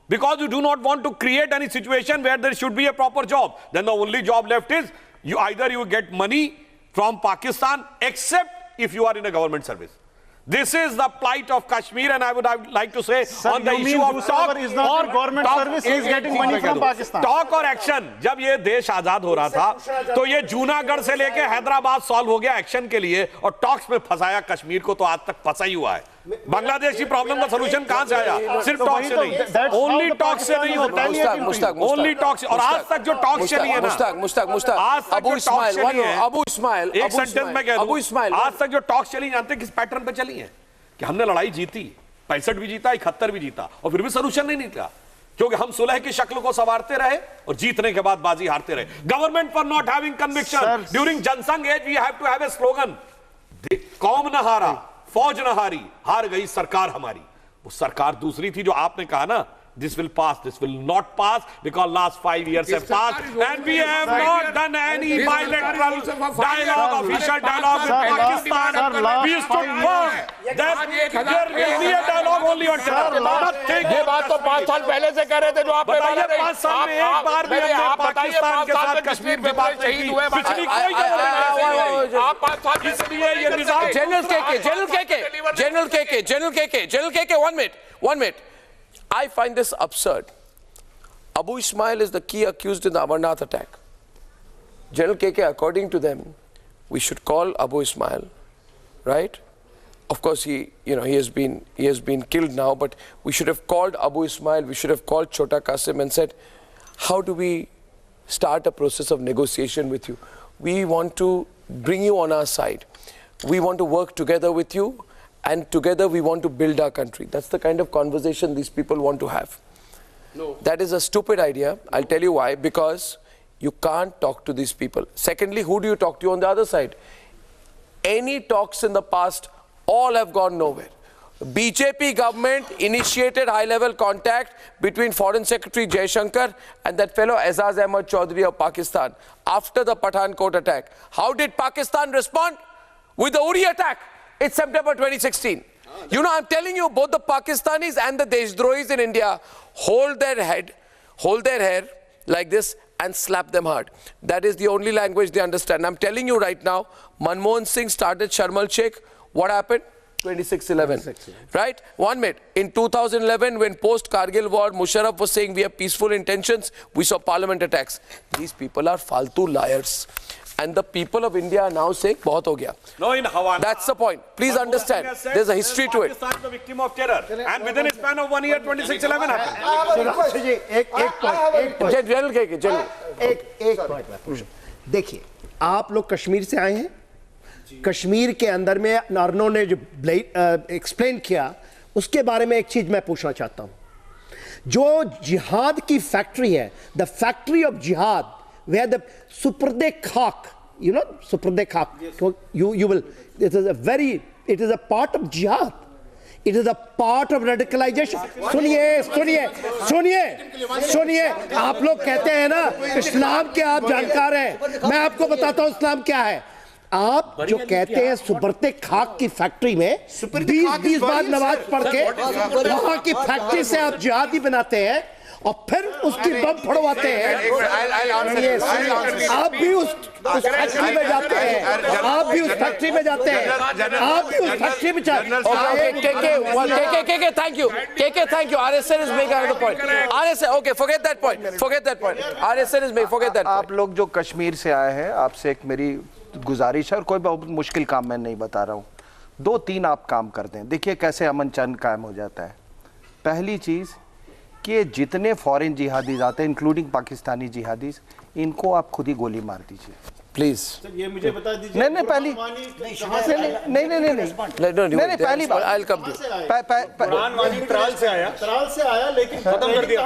D: Because you do not want to create any situation where there should be a proper job. Then the only job left is, either you get money from Pakistan, except if you are in a government service. This is the plight of Kashmir, and I would like to say,
I: Sir,
D: on the issue of talk
I: is not government service, is getting money from Pakistan.
D: Talk और action, जब ये देश आजाद हो रहा था, तो ये जूनागढ़ से लेके हैदराबाद सॉल्व हो गया एक्शन के लिए, और टॉक्स में फंसाया कश्मीर को, तो आज तक फंसा ही हुआ है. बांग्लादेश की प्रॉब्लम का सलूशन कहां से आया? सिर्फ टॉक से नहीं, ओनली टॉक से नहीं होता, ओनली टॉक से. और आज तक जो टॉक चली है ना, आज तक जो टॉक चली है,
B: अबू इस्माइल,
D: एक सेंटेंस में कह दूं, आज तक जो टॉक चली, जानते किस पैटर्न पे चली है? कि हमने लड़ाई जीती, 65 भी जीता, 71 भी जीता, और फिर भी सलूशन नहीं निकला, क्योंकि हम सुलह की शक्ल को संवारते रहे और जीतने के बाद बाजी हारते रहे. Government for not having conviction during Jansangh as we have to have a slogan, कौम न हारा, फौज न हारी, हार गई सरकार हमारी. वो सरकार दूसरी थी जो आपने कहा ना, this will pass, this will not pass, because last 5 years have passed and we have not done any bilateral dialogue, official dialogue with Pakistan. We stood firm that there will be a dialogue only on terror. Nothing.
C: ये बात तो 5 साल पहले से कह रहे थे, जो आप
D: बताइए 5 साल में एक बार भी हमने पाकिस्तान के साथ कश्मीर में बात नहीं की, पिछली कोई गवर्नमेंट. आप 5 साल के इसलिए ये निजाम.
B: General KK, 1 minute. I find this absurd. Abu Ismail is the key accused in the Amarnath attack. General KK, according to them, we should call Abu Ismail, right? Of course, he has been killed now, but we should have called Abu Ismail, we should have called Chota Qasim and said, how do we start a process of negotiation with you? We want to bring you on our side. We want to work together with you, and together we want to build our country. That's the kind of conversation these people want to have. No. That is a stupid idea. I'll tell you why. Because you can't talk to these people. Secondly, who do you talk to on the other side? Any talks in the past, all have gone nowhere. BJP government initiated high-level contact between Foreign Secretary Jaishankar and that fellow Azaz Ahmad Chaudhry of Pakistan after the Pathankot attack. How did Pakistan respond? With the Uri attack. It's September 2016. You know, I'm telling you, both the Pakistanis and the Deshdrohis in India hold their hair like this and slap them hard. That is the only language they understand. I'm telling you right now, Manmohan Singh started Sharm el-Sheikh. What happened? 26/11. Right? 1 minute. In 2011, when post-Kargil war, Musharraf was saying we have peaceful intentions, we saw parliament attacks. These people are faltu liars. And the people of India are now saying, bahut ho gaya.
D: No, in Havana.
B: That's the point. Please understand. There's a history to it.
D: Pakistan is the victim of terror. And within a span of 1 year, 26/11 happened.
H: General KK, एक point मैं पूछूं. देखिए, आप लोग कश्मीर से आए हैं. कश्मीर के अंदर में अर्नो ने जो एक्सप्लेन किया, उसके बारे में एक चीज मैं पूछना चाहता हूं. जो जिहाद की फैक्ट्री है, द फैक्ट्री ऑफ जिहाद, where the Suprade Khak, you know, Suprade Khak, you will, it is a part of jihad. It is a part of radicalization. सुनिए, आप लोग कहते हैं ना, इस्लाम के आप जानकार हैं. मैं आपको बताता हूं इस्लाम क्या है. आप जो कहते हैं सुब्रते खाक की फैक्ट्री में 20 बार नमाज पढ़ के वहां की फैक्ट्री से आप जिहादी बनाते हैं और फिर उसकी बम फड़वाते हैं. आप भी उस फैक्ट्री में जाते हैं. आप भी उस फैक्ट्री में जाते हैं. आप भी उस फैक्ट्री में जाते हैं.
B: Thank you. RSN is making another point. RSN, okay, forget that point. RSN is making, forget that point.
F: आप लोग जो कश्मीर से आए हैं, आपसे एक मेरी गुजारिश है, और कोई बहुत मुश्किल काम मैं नहीं बता रहा हूँ. 2-3 आप काम कर दें, देखिए कैसे अमन चैन कायम हो जाता है। पहली चीज़ कि जितने फॉरेन जिहादीज आते हैं इंक्लूडिंग पाकिस्तानी जिहादीज, इनको आप खुद ही गोली मार दीजिए
B: प्लीज।
I: ये मुझे बता दीजिए।
F: नहीं पहली नहीं पहली बात
I: त्राल से आया लेकिन खत्म कर दिया।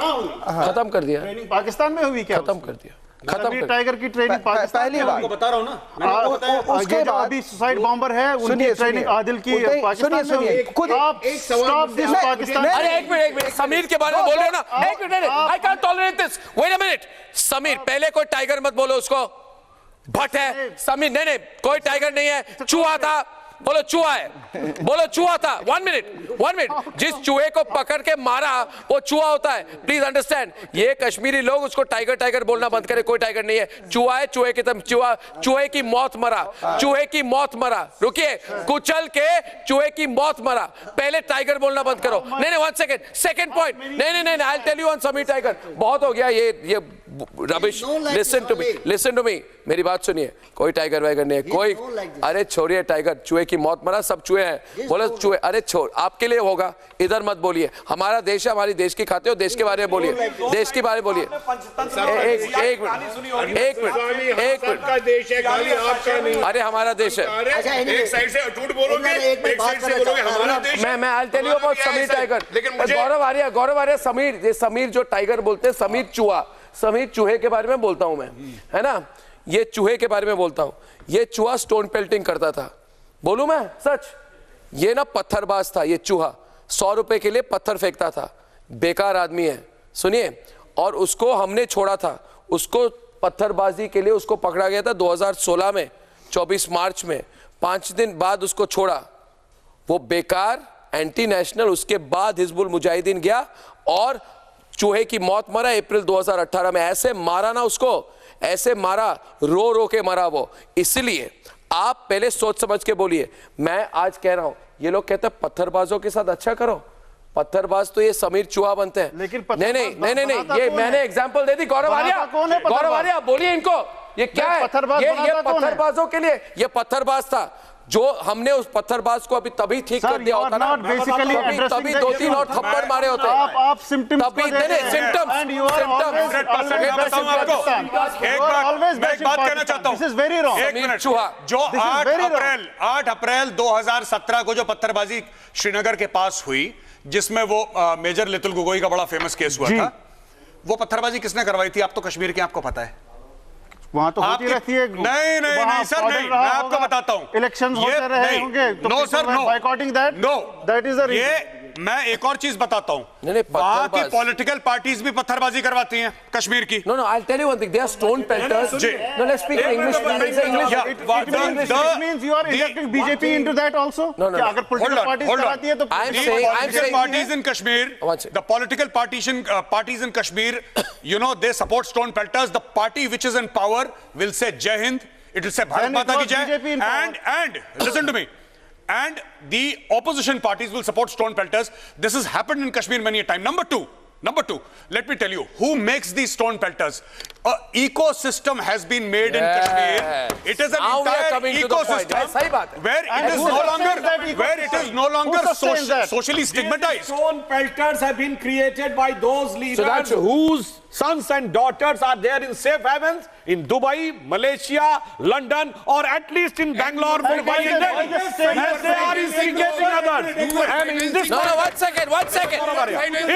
B: खत्म कर दिया।
I: ट्रेनिंग पाकिस्तान में हुई क्या?
B: खत्म कर दिया।
I: खत्म टाइगर की ट्रेनिंग पाकिस्तान
F: पहली बात
J: बता रहा हूँ ना।
F: उसके बाद
I: अभी सुसाइड बॉम्बर है उनकी ट्रेनिंग आदिल की पाकिस्तान में हुई।
F: खुद
I: आप स्टॉप दिस पाकिस्तान।
B: अरे एक मिनट समीर के बारे में बोल रहे हो ना, एक मिनट, I can't tolerate this, wait a minute. Sameer पहले कोई टाइगर मत बोलो, उसको भट्ट है समीर। नहीं कोई टाइगर नहीं है, चूहा था, बोलो चूहा है, बोलो चूहा था। 1 मिनट, जिस चूहे को पकड़ के मारा वो चूहा होता है, प्लीज अंडरस्टैंड। ये कश्मीरी लोग उसको टाइगर बोलना बंद करें, कोई टाइगर नहीं है, चूहा है, चूहे की तरह चूहे की मौत मरा, चूहे की मौत मरा। रुकिए, कुचल के चूहे की मौत मरा, पहले टाइगर बोलना बंद करो। नहीं 1 सेकंड पॉइंट, नहीं I tell you on Sameer tiger, बहुत हो गया ये रबिश। लिसन टू मी, मेरी बात सुनिए, कोई टाइगर वाइगर नहीं है, कोई, अरे छोड़िए टाइगर, चूहे की मौत मरा, सब चूहे हैं, बोलो चूहे, अरे छोड़, आपके लिए होगा, इधर मत बोलिए, हमारा देश है, हमारी देश की खाते हो, देश के बारे में बोलिए, देश के बारे में बोलिए। एक मिनट, अरे हमारा देश है,
C: एक साइड से झूठ बोलोगे, एक साइड से बोलोगे हमारा देश।
B: मैं I tell you about Sameer tiger. Gaurav Arya Sameer जो टाइगर बोलते हैं, समीर चूहे के बारे में बोलता हूं मैं, है ना, ये चूहे के बारे में बोलता हूं। ये चूहा स्टोन पेल्टिंग करता था, बोलूं मैं सच, ये ना पत्थरबाज था, ये चूहा 100 रुपए के लिए पत्थर फेंकता था, बेकार आदमी है, सुनिए। और उसको हमने छोड़ा था, उसको पत्थरबाजी के लिए उसको पकड़ा गया था 2016 में 24 मार्च में, 5 दिन बाद उसको छोड़ा, वो बेकार एंटी नेशनल। उसके बाद हिजबुल मुजाहिदीन गया और चूहे की मौत मरा अप्रैल 2018 में। ऐसे मारा ना उसको, ऐसे मारा, रो के मरा वो। इसलिए आप पहले सोच समझ के बोलिए। मैं आज कह रहा हूं, ये लोग कहते हैं पत्थरबाजों के साथ अच्छा करो, पत्थरबाज तो ये समीर चूहा बनते हैं।
I: लेकिन
B: नहीं, ये मैंने एग्जांपल दे दी। गौरव आर्या बोलिए इनको, ये क्या है? ये पत्थरबाजों के लिए, ये पत्थरबाज था, जो हमने उस पत्थरबाज को अभी तभी ठीक कर दिया होता ना, तभी 2-3 और थप्पड़ मारे होते।
I: आप सिम्टम्स
J: एक बात कहना चाहता हूं, एक मिनट, जो 8 अप्रैल 2017 को जो पत्थरबाजी श्रीनगर के पास हुई, जिसमें वो मेजर लितुल गोगोई का बड़ा फेमस केस हुआ था, वो पत्थरबाजी किसने करवाई थी? आप तो कश्मीर के, आपको पता है,
I: वहां तो होती रहती है।
J: नहीं सर, नहीं, मैं आपको बताता हूं,
I: इलेक्शंस होते रहे होंगे,
J: no sir, no,
I: boycotting that,
J: no,
I: that is a
J: ये मैं एक और चीज बताता हूं, वहां की पॉलिटिकल पार्टीज भी पत्थरबाजी करवाती हैं कश्मीर की।
B: No, I'll tell you one thing. They are stone pelters. No, let's speak English.
I: It means you are injecting BJP into that also.
B: No.
I: अगर political parties कराती है तो
B: I'm saying
J: parties in Kashmir, the political parties in Kashmir, you know, they support stone pelters. The party which is in power will say Jai Hind. It will say Bharat Mata ki Jai. And listen to me. And the opposition parties will support stone pelters. This has happened in Kashmir many a time. Number two, let me tell you, who makes these stone pelters? An ecosystem has been made in Kashmir. It is an entire ecosystem where it is no longer socially stigmatized.
C: Stone pelters have been created by those leaders whose sons and daughters are there in safe havens in Dubai, Malaysia, London, or at least in Bangalore, Mumbai, and Delhi. And they are instigating others. And in this
B: one second.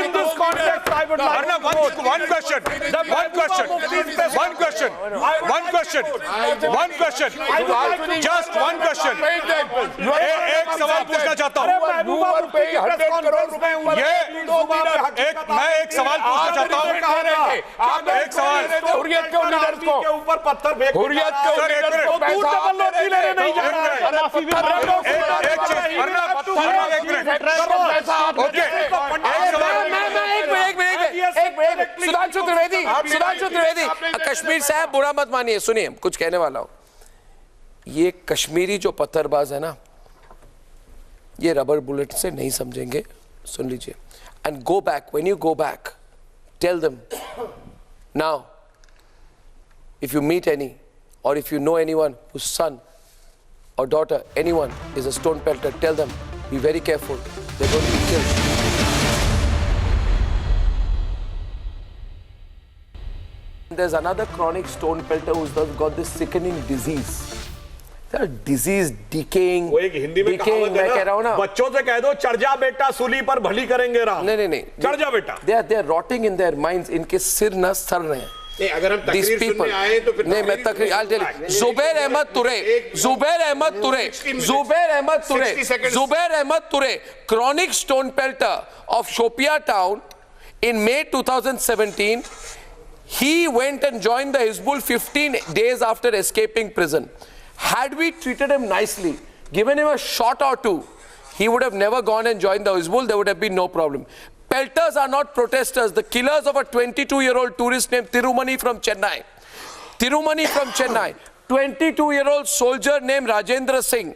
C: In this context, I would like
J: Arnab, one question. Just one question. एक सवाल पूछना चाहता हूँ। मैं एक सवाल पूछना चाहता हूँ। एक सवाल,
C: हुर्रियत के लीडर्स के ऊपर पत्थर फेंक, हुर्रियत के लीडर्स को दूर डबल लेने नहीं जा रहा है।
B: सुधांशु त्रिवेदी, कश्मीर साहब बुरा मत मानिए, सुनिए कुछ कहने वाला हूं। ये कश्मीरी जो पत्थरबाज है ना, ये रबर बुलेट से नहीं समझेंगे, सुन लीजिए। And go back, when you go back, tell them now, if you meet any or if you know anyone whose son or daughter, anyone, is a stone pelter, tell them, be very careful. They're going to be killed. There's another chronic stone pelter who's got this sickening disease. Disease, decaying.
D: वो एक हिंदी में कहावत है ना, बच्चों से कह दो चढ़ जा बेटा सूली पर भली करेंगे राम.
B: नहीं
D: चढ़ जा बेटा.
B: They are rotting in their minds. इनके सिर न सड़ रहे हैं.
C: नहीं, अगर हम तकरीर सुनने आए तो फिर
B: नहीं, मैं तकरीर जुबैर अहमद तुरे, chronic stone pelter of Shopia town in May 2017. He went and joined the Hizbul 15 days after escaping prison. Had we treated him nicely, given him a shot or two, he would have never gone and joined the Hizbul. There would have been no problem. Pelters are not protesters. The killers of a 22-year-old tourist named Tirumani from Chennai. 22-year-old soldier named Rajendra Singh.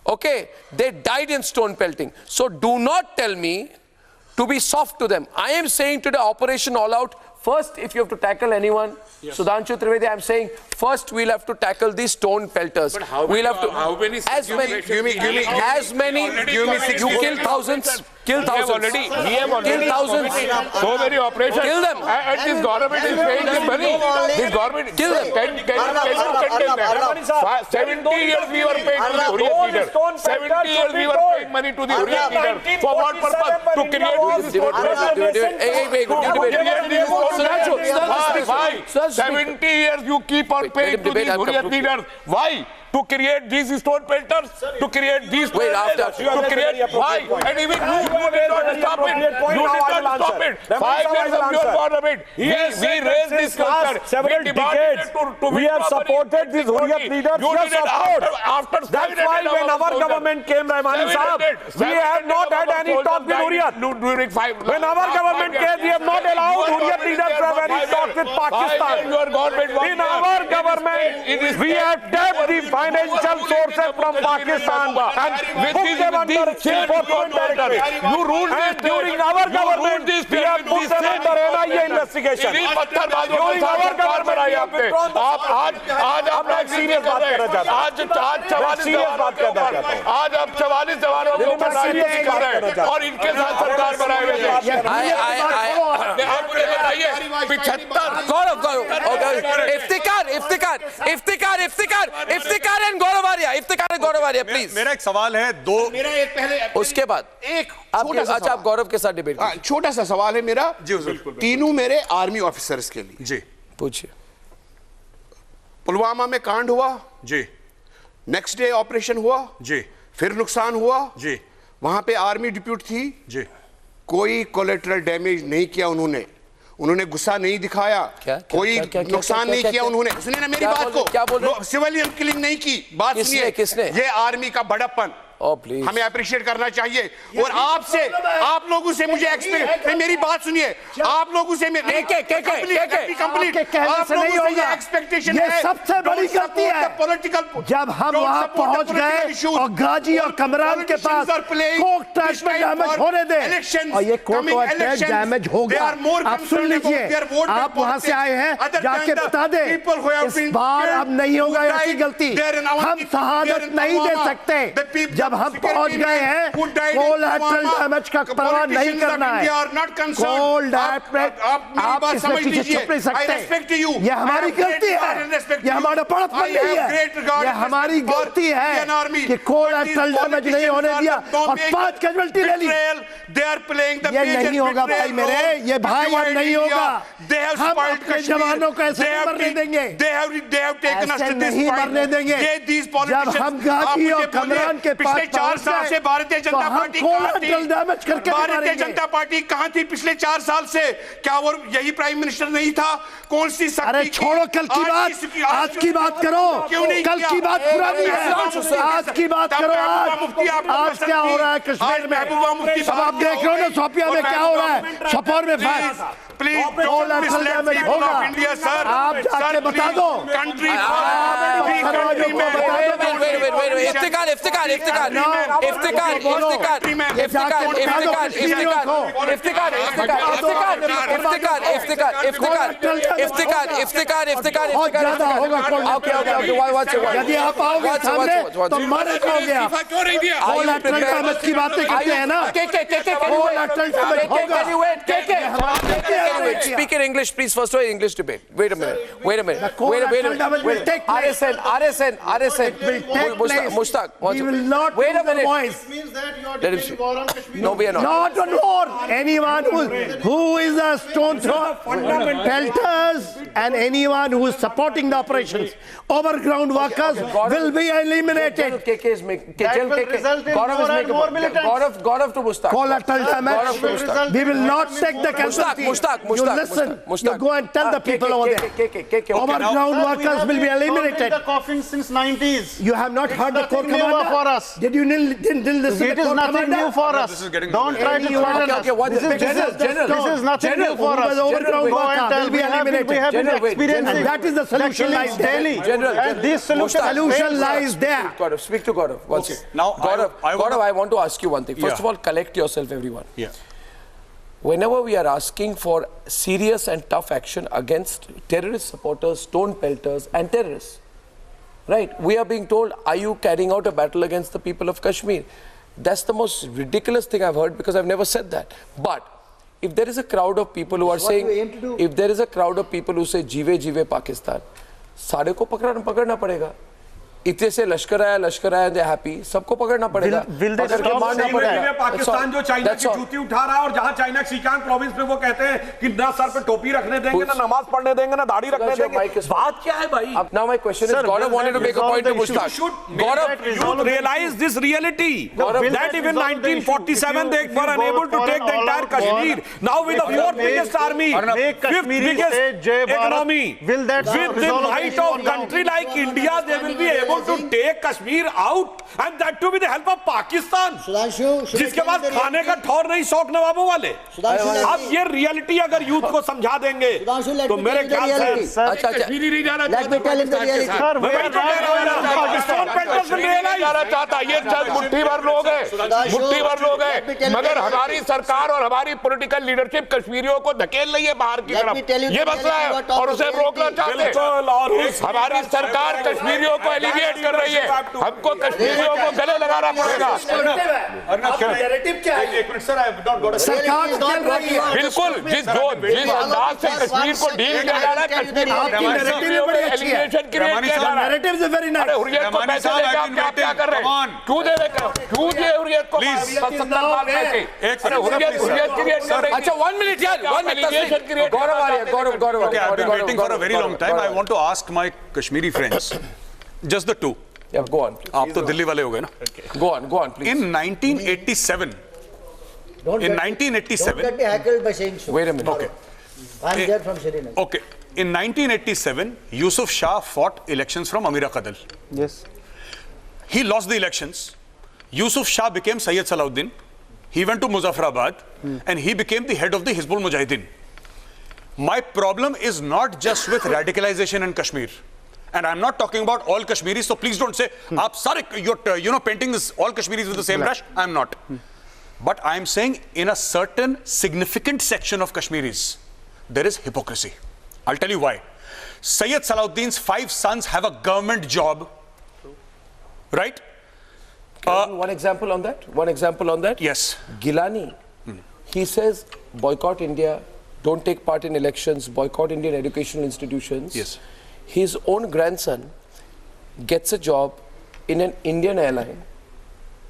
B: Okay, they died in stone pelting. So do not tell me to be soft to them. I am saying to the Operation All Out, first, if you have to tackle anyone, yes. Sudhanshu Trivedi, I am saying, first we'll have to tackle these stone pelters.
C: But how
B: we'll
C: many,
B: have to,
C: how many,
B: as many, you kill thousands. Kill thousands. Kill thousands.
C: So many operations.
B: Kill them.
C: And this government is paying them money. This government.
B: Kill them.
C: Can you condemn that? 70 years we were paying to the Hurriyat leader. 70 years we were paying money to the Hurriyat leader. For what purpose? To create. Why? 70 years you keep on paying to the Hurriyat leaders. Why? To create these stone pelters, to create these pelters, to create why? And even you did not stop it. You did not stop it. 5 years of your government, we raised this culture.
D: Several decades, we have supported these Hurriyat leaders. Yes, of course. That's why when our government came, Rahmani Sahab, we have not had any talk with Hurriyat. When our government came, we have not allowed Hurriyat leaders to have any talk with Pakistan. In our government, we have tapped the financial sources from Pakistan and put them under enforcement directorate. And during our government, we have put them under NIA investigation. During our government, we have withdrawn the अब मैं serious बात करना चाहता हूँ.
C: आज आप 44 जवानों को सीरियस कर रहे हैं और इनके साथ सरकार बनाए हुए हैं. आपको बताइए 75
B: Iftikhar and Gaurav Arya please.
J: मेरा एक सवाल है
B: उसके बाद अच्छा आप गौरव के साथ डिबेट.
E: छोटा सा सवाल है मेरा जी. तीनों मेरे आर्मी ऑफिसर्स के लिए
J: जी.
B: पूछिए.
E: पुलवामा में कांड हुआ
J: जी.
E: नेक्स्ट डे ऑपरेशन हुआ जी. फिर नुकसान हुआ जी. वहां पे आर्मी डिप्यूट थी जी. कोई कोलेटरल डैमेज नहीं किया उन्होंने गुस्सा नहीं दिखाया. कोई नुकसान नहीं किया उन्होंने. सुनिए ना मेरी बात को. क्या बोल रहे हैं? सिविलियन किलिंग नहीं की. बात सुनिए. किसने? ये आर्मी का बड़प्पन हमें अप्रिशिएट करना चाहिए. और आपसे आप लोगों से मुझे एक्सपेक्ट मेरी बात सुनिए. आप लोगों से कंप्लीट एक्सपेक्टेशन है.
H: सबसे बड़ी गलती है
E: पॉलिटिकल.
H: जब हम वहां पहुंच गए और गाजी और कमरान के पास कोर्ट ट्रैक में डैमेज होने दे और ये कोर्ट डैमेज हो गया. आप सुन लीजिए. आप वहां से आए हैं जाके बता दे इस बार अब नहीं होगा ऐसी गलती. हम शहादत नहीं दे सकते. जब हम पहुंच गए हैं कोलैटरल डैमेज का परवाह नहीं करना है. आप इसमें पीछे छुप नहीं सकते. ये हमारी गलती है. ये हमारा बड़प्पन नहीं है. ये हमारी गलती है कि कोलैटरल डैमेज नहीं होने दिया और 5 कैजुअल्टी ले ली. ये नहीं होगा भाई मेरे. ये भाई अब नहीं होगा. हम अपने जवानों को ऐसे नहीं मरने देंगे. ऐसे नहीं मरने देंगे. जब हम गाजी और कमरान के पास
E: 4 साल से भारतीय जनता पार्टी कहां थी? पिछले 4 साल से क्या वो यही प्राइम मिनिस्टर नहीं था? कौन सी शक्ति?
H: अरे छोड़ो कल की बात, आज की बात करो. कल की बात पुरानी है. आज की बात करो. आज क्या हो रहा है कश्मीर में? सब आप देख रहे हो ना. शोपिया में क्या हो रहा है? सोपोर में
C: please
H: Collateral
C: don't mislead
H: damage
C: people
H: होगा।
C: of India, sir.
H: आप जाके
C: Sir,
H: बता
C: please,
H: दो।
C: country
H: यदि आप आओगे सामने तो मारे जाओगे आप। कोलाटरल डैमेज की बातें करते हैं ना, कोलाटरल डैमेज होगा।
B: Speak in English, please. First of all, English debate. Wait a minute. RSN. Mushtaq.
H: We will not
B: wait a minute.
H: voice.
I: Means that you are
B: Let him
I: declaring
B: speak.
I: war on Kashmir.
B: No, we are not.
H: Not on war. Anyone who is a stone thrower, pelters, and anyone who is supporting the operations, overground workers will be eliminated.
B: KK is making.
I: That will result in more and more militants.
B: Gaurav to Mushtaq.
H: Collateral damage. We will not take the casualty.
B: Mushtaq.
H: You listen. You go and tell the people over there.
B: KK.
H: Overground workers will be eliminated.
I: The coffin since 90s.
H: You have not heard the Corps
I: Nothing new
H: Commander?
I: for us.
H: Did you didn't listen
I: It
H: to the
I: is
H: Corps
I: nothing
H: Commander?
I: new for us.
J: This is getting
I: Don't try to threaten us. This is nothing new for us.
H: Overground
I: Go and
H: worker
I: tell.
H: will be
I: We have
H: eliminated.
I: been experiencing.
H: And that is the solution lies there.
I: And this
H: Solution lies there.
B: Gaurav, speak to Gaurav. One second.
J: Now,
B: Gaurav, I want to ask you one thing. First
J: Yeah.
B: of all, collect yourself, everyone.
J: Yeah.
B: Whenever we are asking for serious and tough action against terrorist supporters, stone pelters, and terrorists, right? We are being told, are you carrying out a battle against the people of Kashmir? That's the most ridiculous thing I've heard because I've never said that. But if there is a crowd of people who are saying, if there is a crowd of people who say, जीवे Pakistan, सारे को पकड़ना पड़ेगा. इतने से लश्कर आया they're happy, सबको पकड़ना पड़ेगा.
I: Will they stop saying that?
C: Pakistan जो चाइना की जूती उठा रहा है और जहां चाइना सीकांग प्रोविंस में वो कहते हैं कि ना सर पे टोपी रखने देंगे ना नमाज पढ़ने देंगे ना दाढ़ी रखने देंगे बात क्या है भाई
B: Now my question is, Gaurav wanted to make a point to Mushtaq.
C: Gaurav, you realize this reality that even 1947 they were unable to take the entire Kashmir. Now with the fourth biggest army, fifth biggest economy, with the might of country like India, they will be able to take Kashmir out, and that too with the help of Pakistan. जिसके पास खाने का ठौर नहीं शौक नवाबों वाले. अब ये reality अगर यूथ को समझा देंगे तो मेरे ख्याल से कश्मीरी नहीं जाना चाहता पाकिस्तान पेट्रोल नहीं जाना चाहता. ये मुट्ठी भर लोग हैं मगर हमारी सरकार और हमारी पॉलिटिकल लीडरशिप कश्मीरियों को धकेल रही है बाहर की तरफ. ये मसला है और उसे रोकना चाहते हैं. हमारी सरकार कश्मीरियों को एलिगेट कर रही है. हमको कश्मीरियों को गले लगाना पड़ेगा.
H: सरकार चल रही है.
C: बिल्कुल जिस अंदाज से कश्मीर को डील किया जा रहा है कश्मीर एलिगेशन क्रिएट किया जा रहा है.
H: Narrative is very nice.
C: अरे हुर्रियत को पैसे देके आप क्या कर रहे हैं? क्यों दे रहे हैं? क्यों दिए हुर्रियत को 70 साल पैसे? अरे हुर्रियत क्रिएट कर रही है.
B: अच्छा 1 minute यार, 1 minute. Gaurav आ रहा है. Gaurav.
J: Okay, I've been waiting for a very long time. I want to ask my Kashmiri friends, just the two.
B: Yeah, go on.
J: आप तो दिल्ली वाले हो गए ना?
B: Go on, please.
J: In 1987. In 1987.
G: Don't get heckled by saying so.
B: Wait a minute.
J: Okay.
G: I'm there from Srinagar.
J: Okay. In 1987, Yusuf Shah fought elections from Amira Qadal.
I: Yes.
J: He lost the elections. Yusuf Shah became Sayyid Salahuddin. He went to Muzaffarabad and he became the head of the Hizbul Mujahideen. My problem is not just with radicalization in Kashmir. And I'm not talking about all Kashmiris, so please don't say, you're painting this all Kashmiris with the same brush. I'm not. But I'm saying in a certain significant section of Kashmiris, there is hypocrisy. I'll tell you why. Sayyid Salahuddin's 5 sons have a government job, right?
B: One example on that?
J: Yes.
B: Gilani, he says, boycott India, don't take part in elections, boycott Indian educational institutions.
J: Yes.
B: His own grandson gets a job in an Indian airline,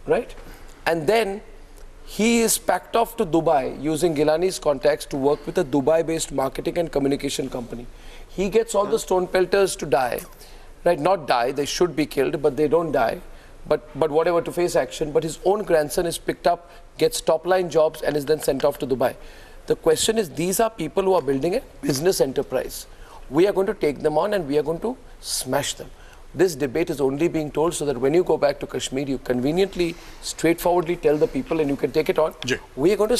B: right? And then he is packed off to Dubai using Gilani's contacts to work with a Dubai-based marketing and communication company. He gets all the stone pelters to die, right? Not die, they should be killed, but they don't die. But whatever, to face action. But his own grandson is picked up, gets top-line jobs, and is then sent off to Dubai. The question is, these are people who are building a business enterprise. We are going to take them on and we are going to smash them. This debate is only being told so that when you go back to Kashmir, you conveniently, straightforwardly tell the people and you can take it on. We are going to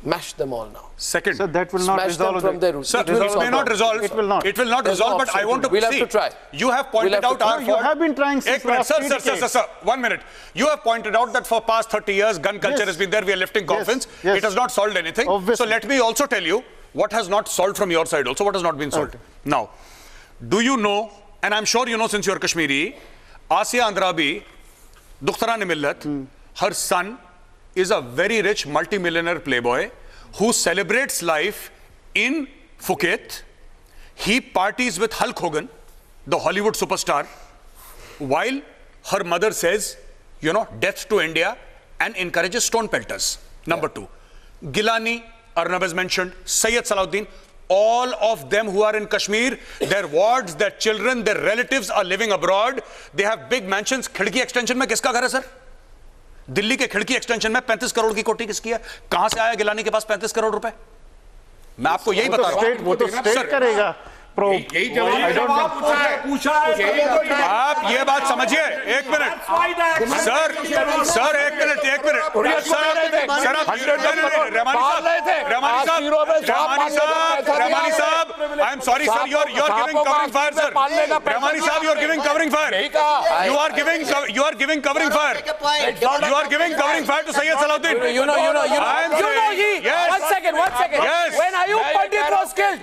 B: Mash them all now.
J: Second.
I: So that will not
B: Smash them
I: resolve
B: from their roots.
J: Sir,
B: It will
J: it may not resolve.
I: It will not.
J: It will not
B: There's no
J: resolve, but
B: option
J: I want to
B: We'll
J: see.
B: have to try.
J: You have
B: We'll
J: pointed
B: have to
J: out
B: try.
J: our
I: You have been trying since last
J: Sir,
I: 3
J: sir,
I: decades.
J: sir, 1 minute. You have pointed out that for past 30 years, gun culture
I: Yes.
J: has been there. We are lifting coffins.
I: Yes.
J: It has not solved anything.
I: Obviously.
J: So let me also tell you what has not solved from your side also, what has not been solved.
I: Okay.
J: Now, do you know, and I'm sure you know since you're Kashmiri, Asiya Andrabi, Dukhtaran Millat, her son is a very rich multi-millionaire playboy who celebrates life in Phuket. He parties with Hulk Hogan, the Hollywood superstar, while her mother says, you know, death to India, and encourages stone pelters. Number 2, Gilani, Arnab has mentioned, Sayyid Salahuddin, all of them who are in Kashmir, their wards, their children, their relatives are living abroad. They have big mansions. खिड़की extension में किसका घर है sir? Delhi के खिड़की extension में 35 करोड़ की कोठी किसकी है? कहां से आया गिलानी के पास 35 करोड़ रुपए? मैं आपको यही बता रहा हूं।
I: वो तो स्टेट करेगा।
C: यही जवाब पूछा है।
J: आप ये बात समझिए, एक मिनट सर, सर एक मिनट रहमानी साहब, I am sorry sir, you are giving covering fire sir, Rahmani साहब, you are giving covering fire, you are giving covering fire, you are giving covering fire to Sayyid Salahuddin.
B: You know he.
J: Yes.
B: One second.
J: Yes.
B: When Ayub Pandit was killed,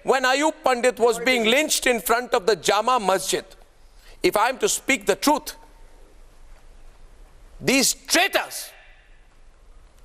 B: when Ayub Pandit was being lynched in front of the Jama Masjid, if I am to speak the truth, these traitors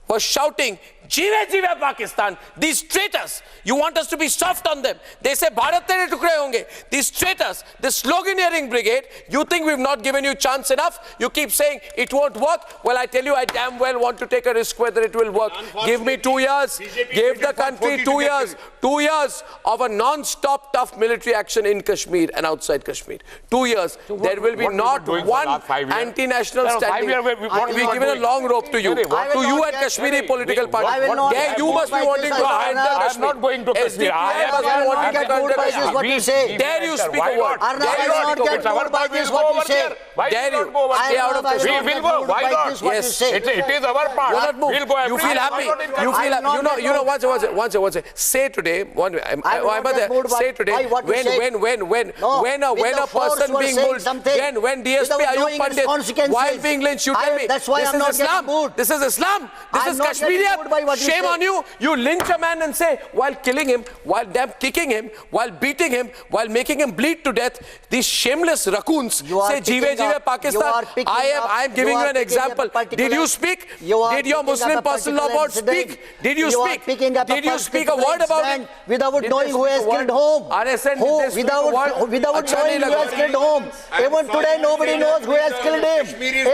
B: were shouting, "Jeeve jeeve Pakistan." These traitors, you want us to be soft on them. They say, "Bharat tere tukde honge." These traitors, this sloganeering brigade, you think we've not given you chance enough? You keep saying it won't work. Well, I tell you, I damn well want to take a risk whether it will work. Give me 2 years. Give the country 2 years. 2 years of a non-stop tough military action in Kashmir and outside Kashmir. 2 years. There will be not one anti-national standing. We've given a long rope to you. To you and Kashmiri political party. There you must be wanting to enter Kashmir.
C: I'm not going to Kashmir.
B: SDPI must be wanting to enter Kashmir.
G: What you say?
B: Dare you speak a word?
G: Arnab, I will not get moved by this what you say.
B: Dare you? Stay out of Kashmir.
C: We will go. Why not?
B: Yes.
C: It is our part.
B: You're not moved.
C: We'll go.
B: You feel happy. You feel happy. You know. Once. Say today. Say today. When a person being bullied, when DSP Ayub Pandit, while being lynched, you tell me
G: that's why I'm not getting moved.
B: This is Islam. This is Kashmiriat. Shame on you. You lynch a man and say, while killing him, while kicking him, while beating him, while making him bleed to death, these shameless raccoons say, "Jeeve jeeve Pakistan." I am giving you an example. Did you speak? Did your Muslim Personal Law Board speak? Did you speak? Did you speak a word about it?
G: Without knowing who has killed whom? Without knowing who has killed whom? Even today nobody knows who has killed him.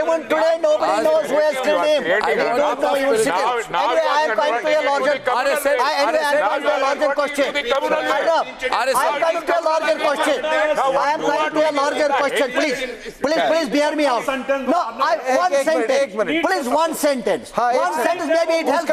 G: Even today nobody knows who has killed him. I don't know. You sit here. Anyway, I am coming to a larger question. I am coming to a larger question. Please bear me out. No, one sentence. Please, one sentence. One sentence. Maybe it helps.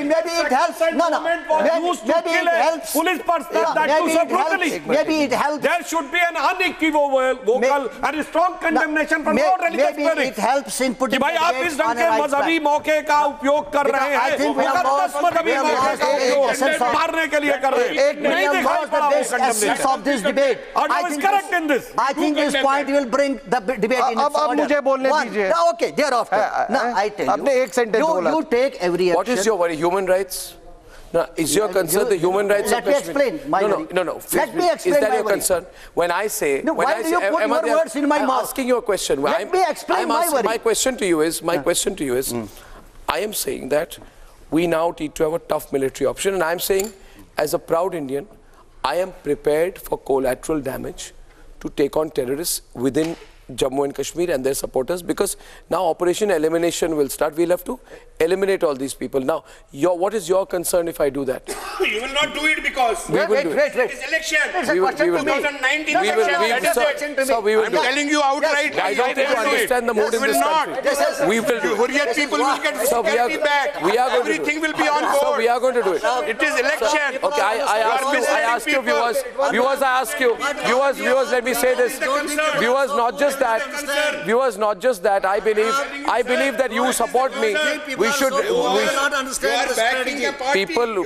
G: Maybe it helps. No. Maybe it helps.
K: Police personnel that do so brutally.
G: Maybe it helps.
K: There should be an unequivocal and strong condemnation from all religious
G: Maybe it helps in putting
K: कि भाई आप इस ढंग के मजहबी मौके का उपयोग कर रहे हैं, मुकद्दस मजहबी मौके का उपयोग मारने के लिए कर रहे हैं, नहीं दिखाई पड़ा वो condemnation
G: of this debate.
K: Arnab is correct in this.
G: I think this point will bring the debate in its order.
F: अब मुझे बोलने दीजिए.
G: Okay, thereafter. Now I tell you.
F: आपने एक sentence बोला.
G: You take every action.
B: What is your worry? Human rights? No, is your concern the human rights of Kashmir?
G: Let me explain my worry.
B: No.
G: Let me explain
B: Is that
G: my
B: your
G: worry.
B: concern? When I say...
G: No, why do you put your words in my mouth?
B: I'm asking you a question.
G: Let me explain my worry.
B: My question to you is, I am saying that we now need to have a tough military option, and I am saying, as a proud Indian, I am prepared for collateral damage to take on terrorists within Jammu and Kashmir and their supporters, because now Operation Elimination will start. We'll have to eliminate all these people. Now, what is your concern if I do that?
C: You will not do it because
B: we will do it.
C: It's election.
G: It's a question to me.
C: 2019 election. I'm telling you outright.
B: I don't think you understand the mood in this country. We will do it.
C: Hurriyat people will get security back. Everything will be on board.
B: So we are going to do it.
C: It is election.
B: Okay, I ask you, viewers, let me say this. Viewers, not just just that, viewers, not just that. I believe that you support me. We should.
G: not understand the strategy.
B: People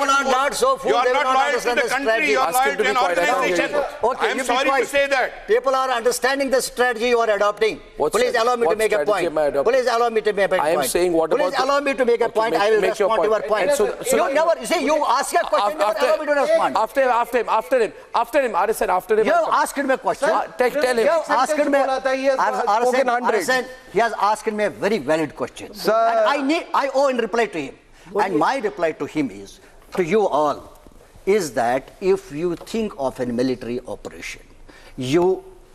G: are not so fool.
C: You are
G: They
C: not
G: will not
C: loyal to
G: understand
C: the country. You are
B: Ask him
C: loyal
B: to
C: to
B: be
C: an
B: quiet. I can't hear
C: organization.
B: you.
G: Okay,
C: I am
G: you be
C: sorry to
G: quiet.
C: say that.
G: People are understanding the strategy you are adopting.
B: What
G: Please
B: strategy?
G: allow me to
B: What
G: make a
B: strategy
G: point.
B: am I adopting?
G: Please allow me to make a point.
B: I am saying what about
G: Please allow me to make a
B: Okay,
G: point. I will
B: make your
G: respond to your
B: point.
G: point.
B: So
G: you never, you see, you ask a question, never allow me to respond.
B: After him, Arnab, after him.
G: You have asked me a question.
B: Tell him.
G: You have asked me,
F: Arnab,
G: he has asked me a very valid question.
F: Sir.
G: And I owe in reply to him. And my reply to him is, to you all, is that if you think of a military operation,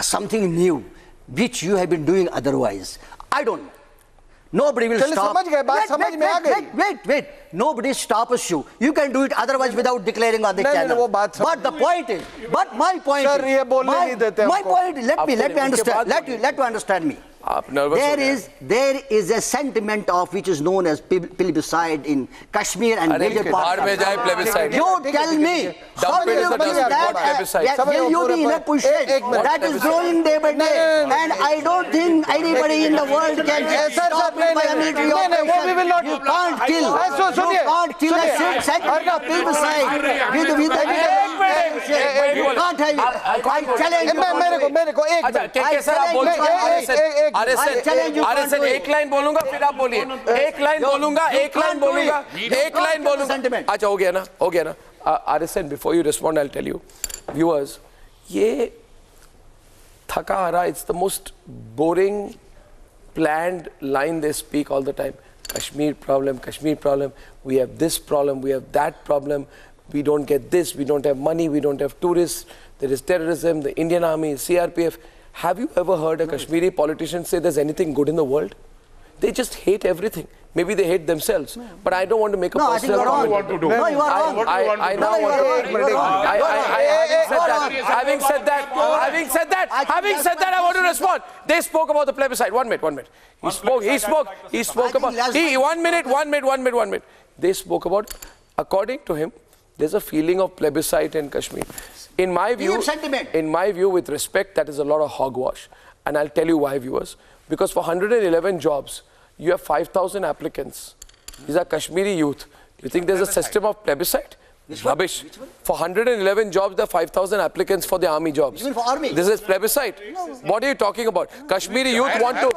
G: something new, which you have been doing otherwise, I don't know. Nobody will stop. Wait. Nobody stops you. You can do it otherwise without declaring on the channel. But my point is, my point, let me understand me. There is a sentiment of which is known as plebiscite in Kashmir and major parts. You tell me, how will you believe that will you be in a position that is growing day by day? And I don't think anybody in the world can stop it by a military operation. You can't kill a sentiment of plebiscite with evidence. You can't have it. I challenge you.
B: RSN एक line बोलूंगा फिर आप बोलिए एक line बोलूंगा अच्छा हो गया ना RSN before you respond I will tell you viewers ये थका आ रहा it's the most boring planned line they speak all the time. Kashmir problem, we have this problem, we have that problem, we don't get this, we don't have money, we don't have tourists, there is terrorism, the Indian Army, CRPF. Have you ever heard a Kashmiri politician say there's anything good in the world? They just hate everything. Maybe they hate themselves. But I don't want to make a personal comment.
C: What to do?
G: No, you are wrong.
B: Having said that, I want to respond. They spoke about the plebiscite. One minute. He spoke about, one minute. They spoke about, according to him, there's a feeling of plebiscite in Kashmir. In my view, with respect, that is a lot of hogwash. And I'll tell you why, viewers. Because for 111 jobs, you have 5,000 applicants. These are Kashmiri youth. You think there's a system of plebiscite? Rubbish. For 111 jobs, there are 5,000 applicants for the army jobs.
G: You mean for army?
B: This is plebiscite. What are you talking about? Kashmiri youth want to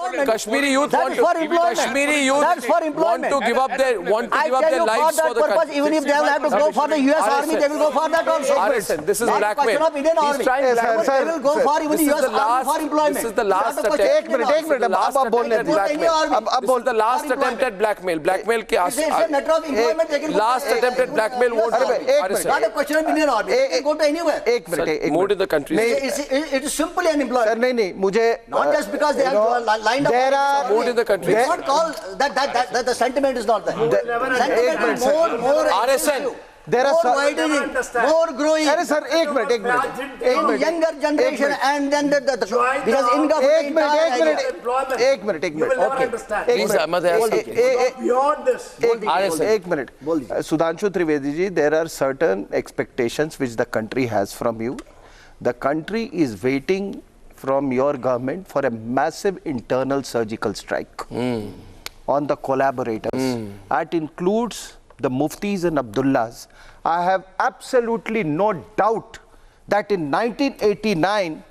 B: give up their lives for the country.
G: Even if they will have to go for the US Army, they will go for that also.
B: Arnab, this is blackmail.
G: He's trying blackmail. They will go for even the US Army for employment.
B: This is the last attempt.
F: एक minute
B: This is the last attempt at blackmail. Blackmail के last attempt at blackmail won't happen.
G: Not a question of Indian Army. They can go to anywhere.
B: Moved in the country.
G: It is simply unemployment. Not just because they have lined up.
B: Moved in the country.
G: We can't call that the sentiment is not there. Sentiment is more
B: RSN.
F: There are
G: more widening, more growing.
F: Sir, एक मिनट
G: younger generation and then because income
F: एक मिनट एक मिनट Sudhanshu Trivedi ji, there are certain expectations which the country has from you. The country is waiting from your government for a massive internal surgical strike on the collaborators. That includes the Muftis and Abdullahs. I have absolutely no doubt that in 1989,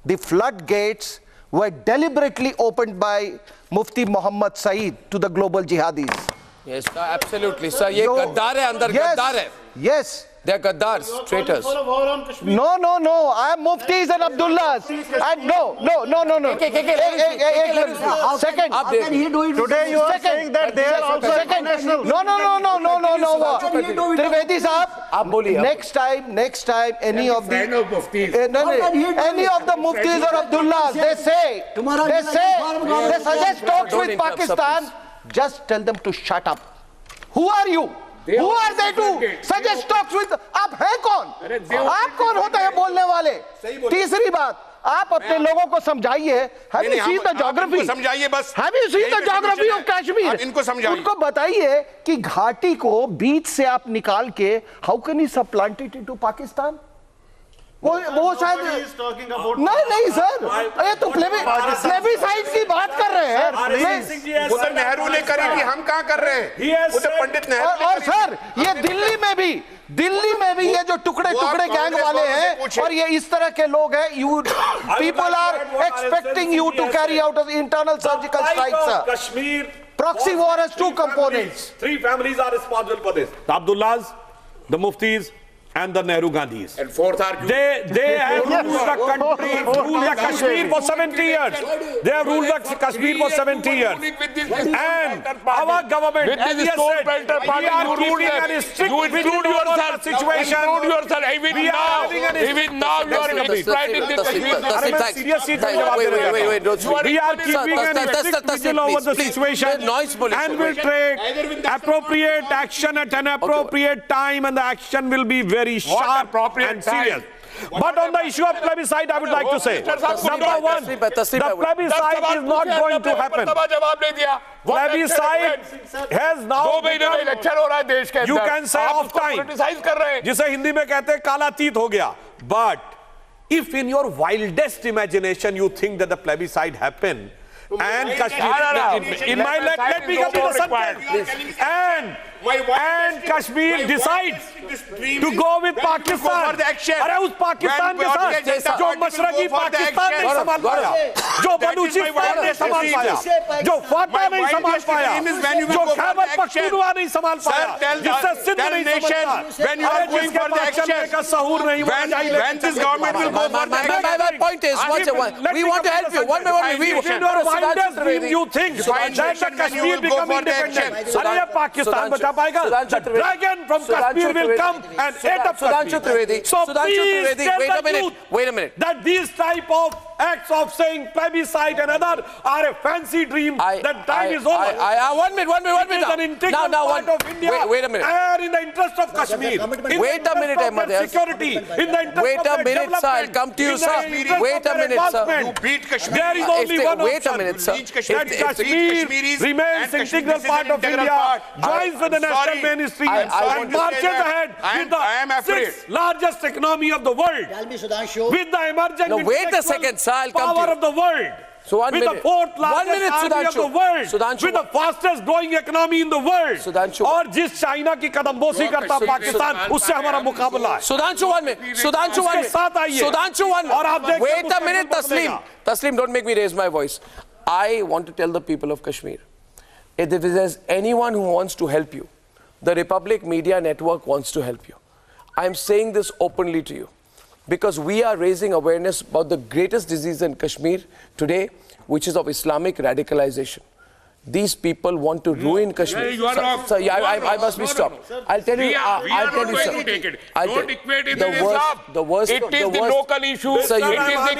F: the floodgates were deliberately opened by Mufti Muhammad Saeed to the global jihadis.
B: Yes, sir, absolutely, sir. ये गद्दार है अंदर गद्दार है.
F: Yes.
B: They are gaddars, traitors.
F: No. I am Muftis and Abdullahs. And no. Second.
G: How can he do it?
I: Today you are saying that they are also international.
F: No. Trivedi Sahab, next time any of the Muftis or Abdullahs, they suggest talks with Pakistan, just tell them to shut up. Who are you? Who are they to suggest talks with? आप हैं कौन? आप कौन होता है बोलने वाले? तीसरी बात, आप अपने लोगों को समझाइए. Have you seen the geography?
C: समझाइए बस.
F: Have you seen the geography of Kashmir?
C: इनको समझाइए.
F: उनको बताइए कि घाटी को बीच से आप निकाल के how can you supplant it into Pakistan? वो शायद नहीं सर, ये तो प्लेबिसाइड की बात कर रहे हैं।
E: वो तो नेहरू ने करी थी, हम कहाँ कर रहे हैं? वो तो पंडित नेहरू ने
F: और सर ये दिल्ली में भी ये जो टुकड़े गैंग वाले हैं और ये इस तरह के लोग हैं, you people are expecting you to carry out internal surgical strikes.
K: Kashmir
F: Proxy war has two components.
K: Three families are responsible for this: the Abdullahs, the Muftis, and the Nehru Gandhis.
C: And fourth are
K: They have ruled the country, ruled the Kashmir for 70 years. They have ruled the Kashmir for 70 years. And our government,
C: with
K: as
C: this
K: we
C: stone
K: said,
C: pelter party,
K: we are
C: you ruled
K: keeping
C: them.
K: a strict
C: You
K: vigil
C: include
K: over
C: yourself.
K: the situation.
C: Include yourself. Even now you are exploiting the Kashmir.
K: We are keeping a strict vigil over the situation and will take appropriate action at an appropriate time, and the action will be very sharp and serious. But on the issue of plebiscite, I would like to say, number one, the plebiscite is not going to happen. Plebiscite has now become, you can say, off time, जिसे हिंदी में कहते हैं कालातीत हो गया. But if in your wildest imagination you think that the plebiscite happened, and Kashmir, in my let me complete the sentence, and Kashmir decides to go with Pakistan. अरे उस पाकिस्तान के साथ जो मशरकी पाकिस्तान नहीं संभाल पाया, जो बलूचिस्तान नहीं संभाल पाया, जो फाटा नहीं संभाल पाया, जो खैबर पख्तूनख्वा नहीं संभाल पाया, जिससे सिंध नहीं संभाल पाया, जिसके पास चलने का सहूर नहीं होना चाहिए.
B: When this government will go for the point is, we want to help you. One by one, we
K: you think that the Kashmir become independent. अरे ये पाकिस्तान बचा पाएगा? The dragon from Kashmir will come and eat up Kashmir. So please tell the youth that these type of acts of saying plebiscite and other are a fancy dream. That time is over.
B: One minute.
K: It is an integral part of India.
B: Wait a minute.
K: And in the interest of Kashmir.
B: Wait a minute, Ahmad.
K: Security. In the interest
B: Wait
K: of
B: a minute, sir. I'll come to you, sir. Wait a minute, sir.
E: You beat Kashmir.
K: There is only one
B: Wait a
K: option.
B: minute, sir.
K: That Kashmir remains integral part of India, joins with the national ministry, and marches ahead with the sixth largest economy of the world, with the emerging
B: wait a second, sir. I'll come
K: power
B: to you.
K: of the world.
B: So
K: with the fourth largest army of the world, with the fastest growing economy in the world, और जिस China की कदमबोसी करता पाकिस्तान, उससे हमारा मुकाबला है.
B: Sudanshu, one minute. Wait a minute, Taslim, don't make me raise my voice. I want to tell the people of Kashmir, if there is anyone who wants to help you, the Republic Media Network wants to help you. I am saying this openly to you, because we are raising awareness about the greatest disease in Kashmir today, which is of Islamic radicalization. These people want to ruin Kashmir.
C: You are wrong.
B: Sir, I must be stopped. I'll tell you,
C: sir. Don't equate it with Islam. It is the local issue. It is the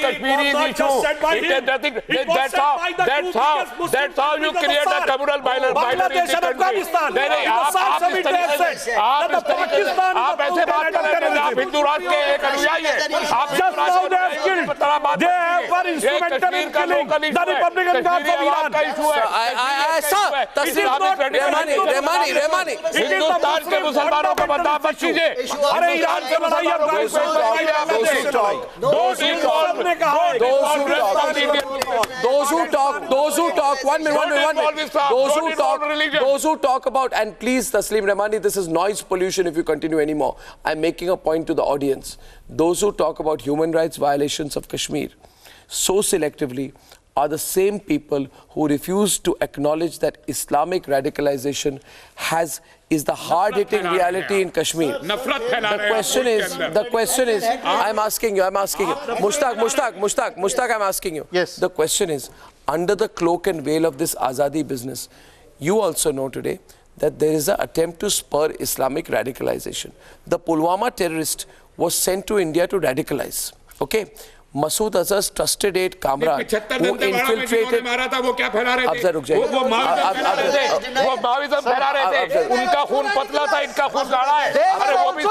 C: Kashmiri issue. It is nothing. That's how you create a communal binary in the country. आप ऐसे बात कर रहे हैं, आप हिंदू राष्ट्र के एक अनुयायी हैं. आप हिंदू राष्ट्र का इशू है.
B: Remani.
C: हिंदुस्तान के मुसलमानों को बदनाम मत कीजिए.
K: अरे ईरान से लड़ाई
B: those who talk about, and please Taslim Rahmani, this is noise pollution if you continue anymore. I'm making a point to the audience. Those who talk about human rights violations of Kashmir so selectively are the same people who refuse to acknowledge that Islamic radicalization is the hard-hitting reality in Kashmir. The question is, I'm asking you. Mushtaq, I'm asking you.
F: Yes.
B: The question is, under the cloak and veil of this Azadi business, you also know today that there is an attempt to spur Islamic radicalization. The Pulwama terrorist was sent to India to radicalize. Okay? Masood Azhar's trusted aide Kamran, who infiltrated.
C: वो क्या फैला रहे थे? वो Maoism फैला रहे थे. उनका खून पतला था, इनका खून गाढ़ा है. अरे वो भी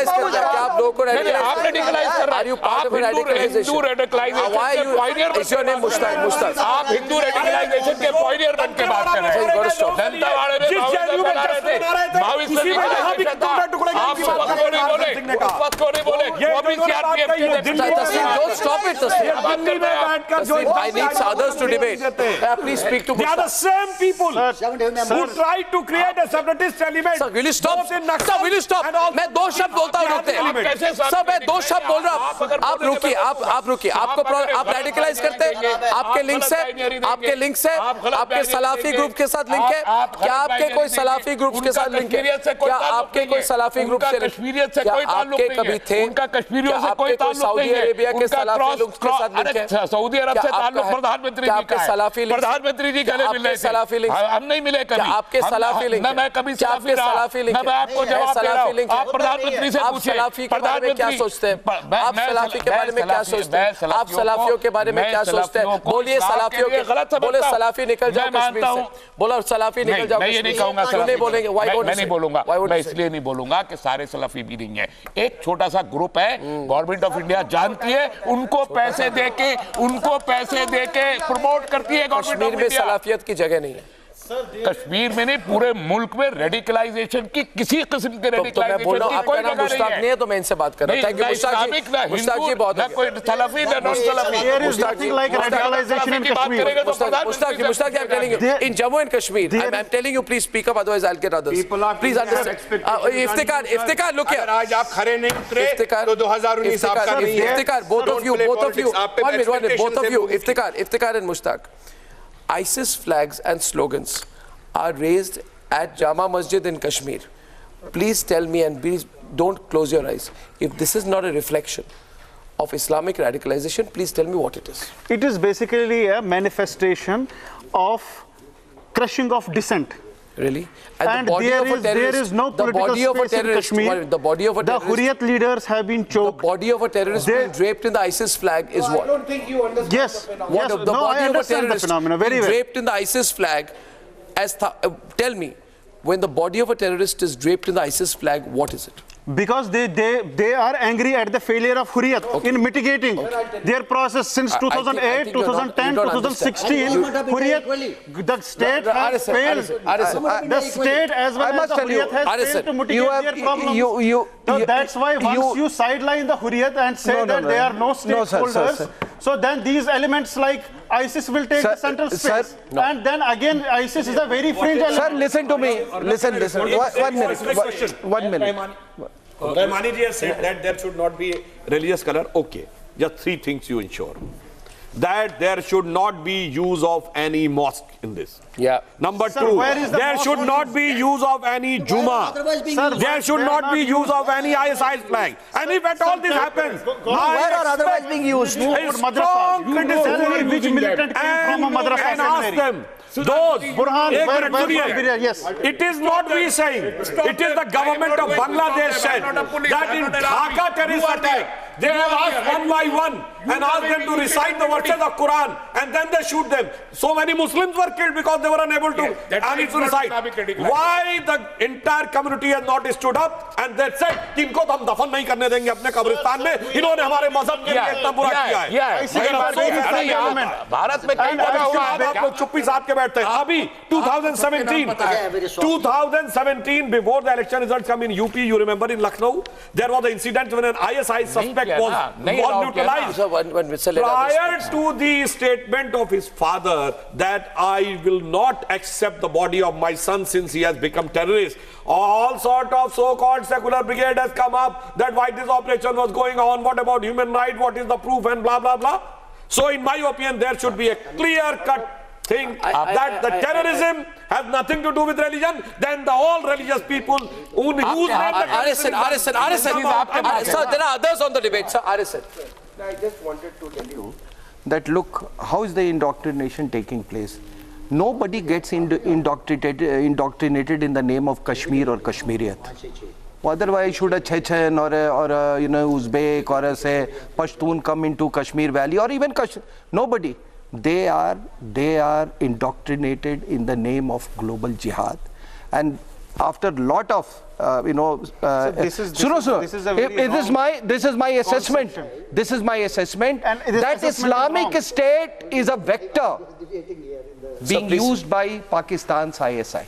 B: radicalize करते हैं? क्या आप लोगों को radicalize?
C: आप radicalize कर रहे हैं।
B: Are you part of a radicalization?
C: Hindu radicalization
B: Why
C: के
B: you?
C: pioneer
B: Is your name Mushtaq?
C: आप हिंदू radicalization के pioneer बन के बात कर रहे हैं। जनता वाले ने माओवादी फैला रहे थे। माओवादी radicalization था। आप उस वक्त को नहीं बोले। उस वक्त को नहीं बोले। वो भी CRPF के
B: Don't stop it, Taslim. I need others to debate. Please speak to
K: They are the same people who try to create a separatist element.
B: Sir, will you stop? Sir, will you stop? मैं दो शब्द बोलता हूँ रुकते हैं। Sir मैं दो शब्द बोल रहा हूँ। आप रुकिए, आप रुकिए। आपको आप रेडिकलाइज करते हैं? आपके लिंक से आपके सलाफी ग्रुप के साथ लिंक है? क्या आपके कोई सलाफी ग्रुप के साथ लिंक है? क्या आपके कोई सलाफी ग्रुप से
C: कश्मीरियत से कोई ताल्लुक नहीं है?
B: कभी थे?
C: उनका कश्मीरियों से कोई ताल्लुक नहीं है।
B: सऊदी अरेबिया के सलाफी लोग के साथ लिंक है?
C: सऊदी अरब से ताल्लुक प्रधानमंत्री जी का है। प्रधानमंत्री जी गले मिल रहे थे। हम नहीं मिले कभी।
B: आपके सलाफी लिंक
C: मैं कभी सलाफी रहा। मैं आपको जवाब दे रहा हूं। आप प्रधानमंत्री से पूछिए।
B: सलाफी के बारे में क्या सोचते हैं? आप सलाफी के बारे में क्या सोचते हैं? आप सलाफियों के बारे में क्या सोचते हैं? बोलिए सलाफियों के। बोले सलाफी निकल जाओ कश्मीर से। बोलो सलाफी निकल जाओ।
C: मैं ये नहीं कहूंगा।
B: क्यों नहीं बोलेंगे?
C: मैं नहीं बोलूंगा। मैं इसलिए नहीं बोलूंगा कि सारे सलाफी भी नहीं है। एक छोटा सा ग्रुप है, गवर्नमेंट ऑफ इंडिया जानती है, उनको पैसे देके प्रमोट करती है गवर्नमेंट ऑफ इंडिया।
B: सलाफियत की जगह नहीं है
C: कश्मीर में नहीं, पूरे मुल्क में रेडिकलाइजेशन की किसी किस्म के रेडिकलाइजेशन की कोई जगह नहीं है।
B: तो मैं इनसे बात कर रहा हूं। थैंक यू मुश्ताक जी बहुत
C: ना कोई सलाफी ना non Salafi.
I: There is nothing like radicalization in Kashmir.
B: Mushtaaq, I'm telling you, in Jammu and Kashmir, I'm telling you, please speak up, otherwise I'll get others. Please understand. Iftikhar, look here.
E: आज आप खड़े नहीं उतरे तो 2019 आपका नहीं है।
B: Iftikhar, both of you, one minute, both of you, Iftikhar and Mushtaaq. ISIS flags and slogans are raised at Jama Masjid in Kashmir. Please tell me, and please don't close your eyes, if this is not a reflection of Islamic radicalization, please tell me what it is.
I: It is basically a manifestation of crushing of dissent.
B: Really?
I: And there is no political space in Kashmir.
B: The body of a terrorist.
I: The Hurriyat leaders have been choked.
B: The body of a terrorist being draped in the ISIS flag is what?
G: I don't think you understand
I: Yes.
G: the phenomenon.
B: The
I: No, I
B: body of a
I: understand the
B: terrorist
I: phenomenon very
B: being
I: well.
B: draped in the ISIS flag as tell me, when the body of a terrorist is draped in the ISIS flag, what is it?
I: Because they are angry at the failure of Hurriyat in mitigating their process since 2008, 2010, 2016. Hurriyat, the state has failed. The state as well as the Hurriyat has failed to mitigate their problems. So that's why once you sideline the Hurriyat and say that there are no stakeholders, so then these elements like ISIS will take the central space. And then again ISIS is a very fringe element.
F: Sir, listen to me. Listen. One minute.
K: Rahmani ji has said that there should not be religious color. Okay, just three things you ensure. That there should not be use of any mosque in this.
B: Yeah.
K: Number two, there should not be use of any Juma. There should not be use of any ISIS flag. And if at all this happens,
G: where are otherwise being used?
K: Strong criticism
I: Which militant came from a madrasa
K: and ask
I: seminary?
K: them. Those,
I: Burhan,
K: yes. It is not we saying. It is the government of Bangladesh said that in Dhaka terrorist attack, they have asked one by one and asked them to recite the verses of Quran and then they shoot them. So many Muslims were killed because they were unable to recite. Why the entire community has not stood up and they said कि इनको तो हम दफन नहीं करने देंगे अपने कब्रिस्तान में, इन्होंने हमारे मजहब के लिए इतना बुरा किया है।
C: भारत में कई जगह हुआ है।
K: आप लोग चुप्पी साध के बैठते हैं। अभी 2017 before the election results come in UP, you remember in Lucknow, there was an incident when an ISI suspect was neutralized. Prior to the statement of his father that I will not accept the body of my son since he has become terrorist, all sort of so-called secular brigade has come up that why this operation was going on, what about human rights, what is the proof and blah blah blah. So in my opinion there should be a clear-cut thing that the terrorism has nothing to do with religion, then the all religious people who use
B: Sir, there are others on the debate. Sir, Arison.
F: I just wanted to tell you that look, how is the indoctrination taking place? Nobody gets indoctrinated in the name of Kashmir or Kashmiriyat. Otherwise, should a Chechen or a Uzbek or a say Pashtun come into Kashmir Valley or even Kashmir? Nobody. They are indoctrinated in the name of global jihad. And after a lot of,
I: this is
F: my assessment. This is my assessment that Islamic State is a vector being used by Pakistan's ISI.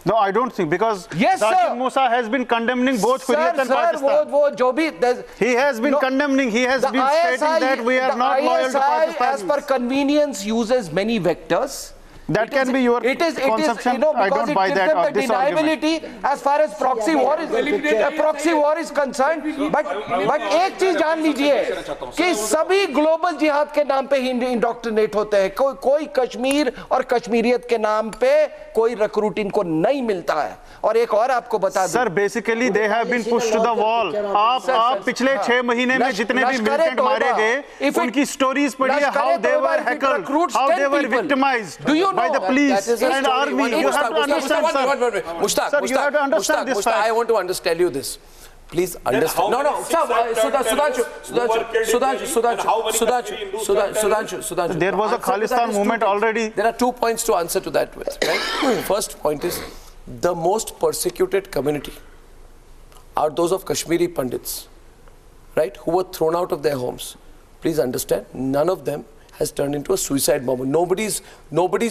I: No, I don't think, because
F: yes,
I: Zakir Musa has been condemning both Hurriyat and Pakistan. He has been condemning, he has been stating that we are not loyal to Pakistan.
F: As per convenience, uses many vectors.
I: That can be your conception. I don't buy that or this argument.
F: As far as proxy war is concerned, but एक चीज जान लीजिए कि सभी global जिहाद के नाम पे इंडोक्ट्रिनेट होते हैं. कोई कश्मीर और कश्मीरियत के नाम पे कोई रिक्रूट इनको नहीं मिलता है. और एक और आपको बता दूं,
I: sir, basically they have been pushed to the wall. आप पिछले 6 महीने में जितने भी मिलिटेंट मारे गए, उनकी स्टोरीज पढ़िए. How they were heckled, how they were victimised by the police and army. You have to understand, sir.
B: Mushtaq,
I: you have to understand this fact.
B: I want to understand you this. Please understand. No, Sudhanshu.
I: There was a Khalistan movement already.
B: There are 2 points to answer to that with. Right? First point is, the most persecuted community are those of Kashmiri pandits, right, who were thrown out of their homes. Please understand, none of them has turned into a suicide bomber. Nobody's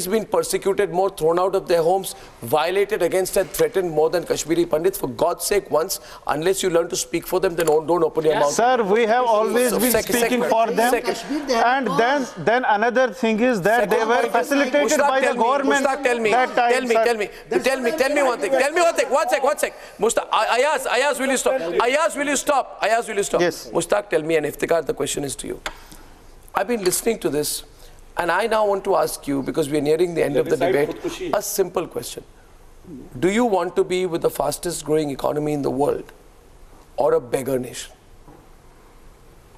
B: been persecuted more, thrown out of their homes, violated against and threatened more than Kashmiri pandits. For God's sake, once, unless you learn to speak for them, then don't open your mouth.
I: Sir, we have always been speaking for them. And then another thing is that they were facilitated by the government.
B: Mushtaq, tell me one thing. Tell me one thing. One sec. Mushtaq, Ayaz, will you stop? Ayaz, will you stop?
I: Yes.
B: Mushtaq, tell me, and Iftikhar, the question is to you. I've been listening to this, and I now want to ask you, because we are nearing the end of the debate, a simple question. Do you want to be with the fastest growing economy in the world, or a beggar nation?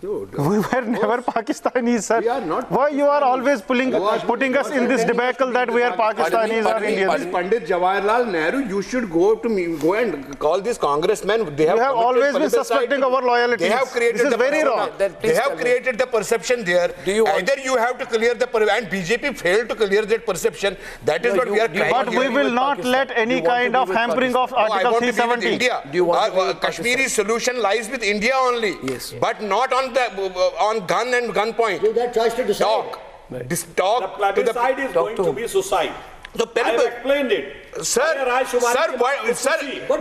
I: We were never Pakistanis, sir. Why you are always putting us in this debacle that we are Pakistanis or Indians?
E: Pandit Jawaharlal Nehru, you should go and call these congressmen.
I: You have always been suspecting our loyalty. This is very wrong.
E: They have created the perception there. Either you have to clear the and BJP failed to clear that perception. That is what we are trying.
I: But we will not let any kind of hampering of Article 370.
E: Kashmiri's solution lies with India only, but not on gun and gun point.
G: Give that choice to decide.
E: Talk.
K: The plebiscite is going to be suicide. I have explained it.
E: Sir,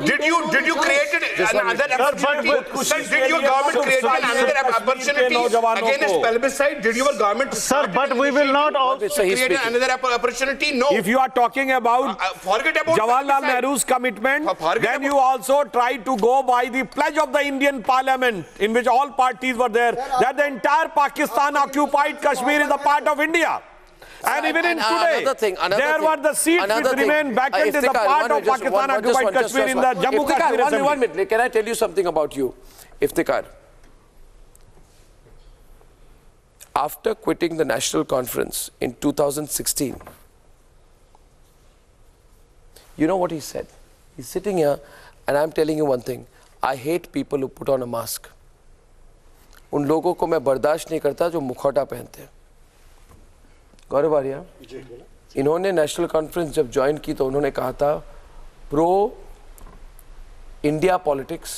E: did you create another opportunity? Sir, did your government create another opportunity against plebiscite? Did your government?
I: Sir, but we will not also
E: create another opportunity. No.
K: If you are talking about Jawaharlal Nehru's commitment, then you also try to go by the pledge of the Indian Parliament, in which all parties were there, that the entire Pakistan occupied Kashmir is a part of India. And even in today, there were the seats which remain vacant in the part of Pakistan occupied Kashmir in the Jammu Kashmir Assembly.
B: 1 minute. Can I tell you something about you, Iftikhar? After quitting the National Conference in 2016, you know what he said? He's sitting here, and I'm telling you one thing. I hate people who put on a mask. उन लोगों को मैं बर्दाश्त नहीं करता जो मुखौटा पहनते हैं. गौरव आर्या, इन्होंने नेशनल कॉन्फ्रेंस जब ज्वाइन की तो उन्होंने कहा था pro India politics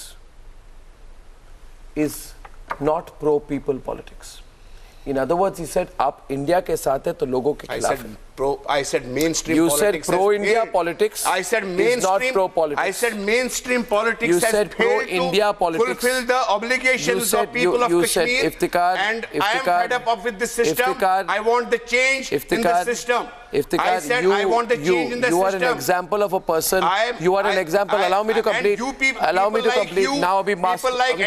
B: is not pro people politics. In other words he said आप इंडिया के साथ है तो लोगों के खिलाफ है.
E: I said mainstream
B: you
E: politics.
B: You said pro-India politics.
E: I said mainstream.
B: Not pro-politics.
E: I said mainstream politics.
B: You said pro-India politics.
E: Fulfill the obligations of people of Kashmir. And I am fed up with this system. I want the change in the system. I said I want the change in the system.
B: You are an example of a person. You are an example. Allow me to complete. Allow me to complete. Now,
E: people like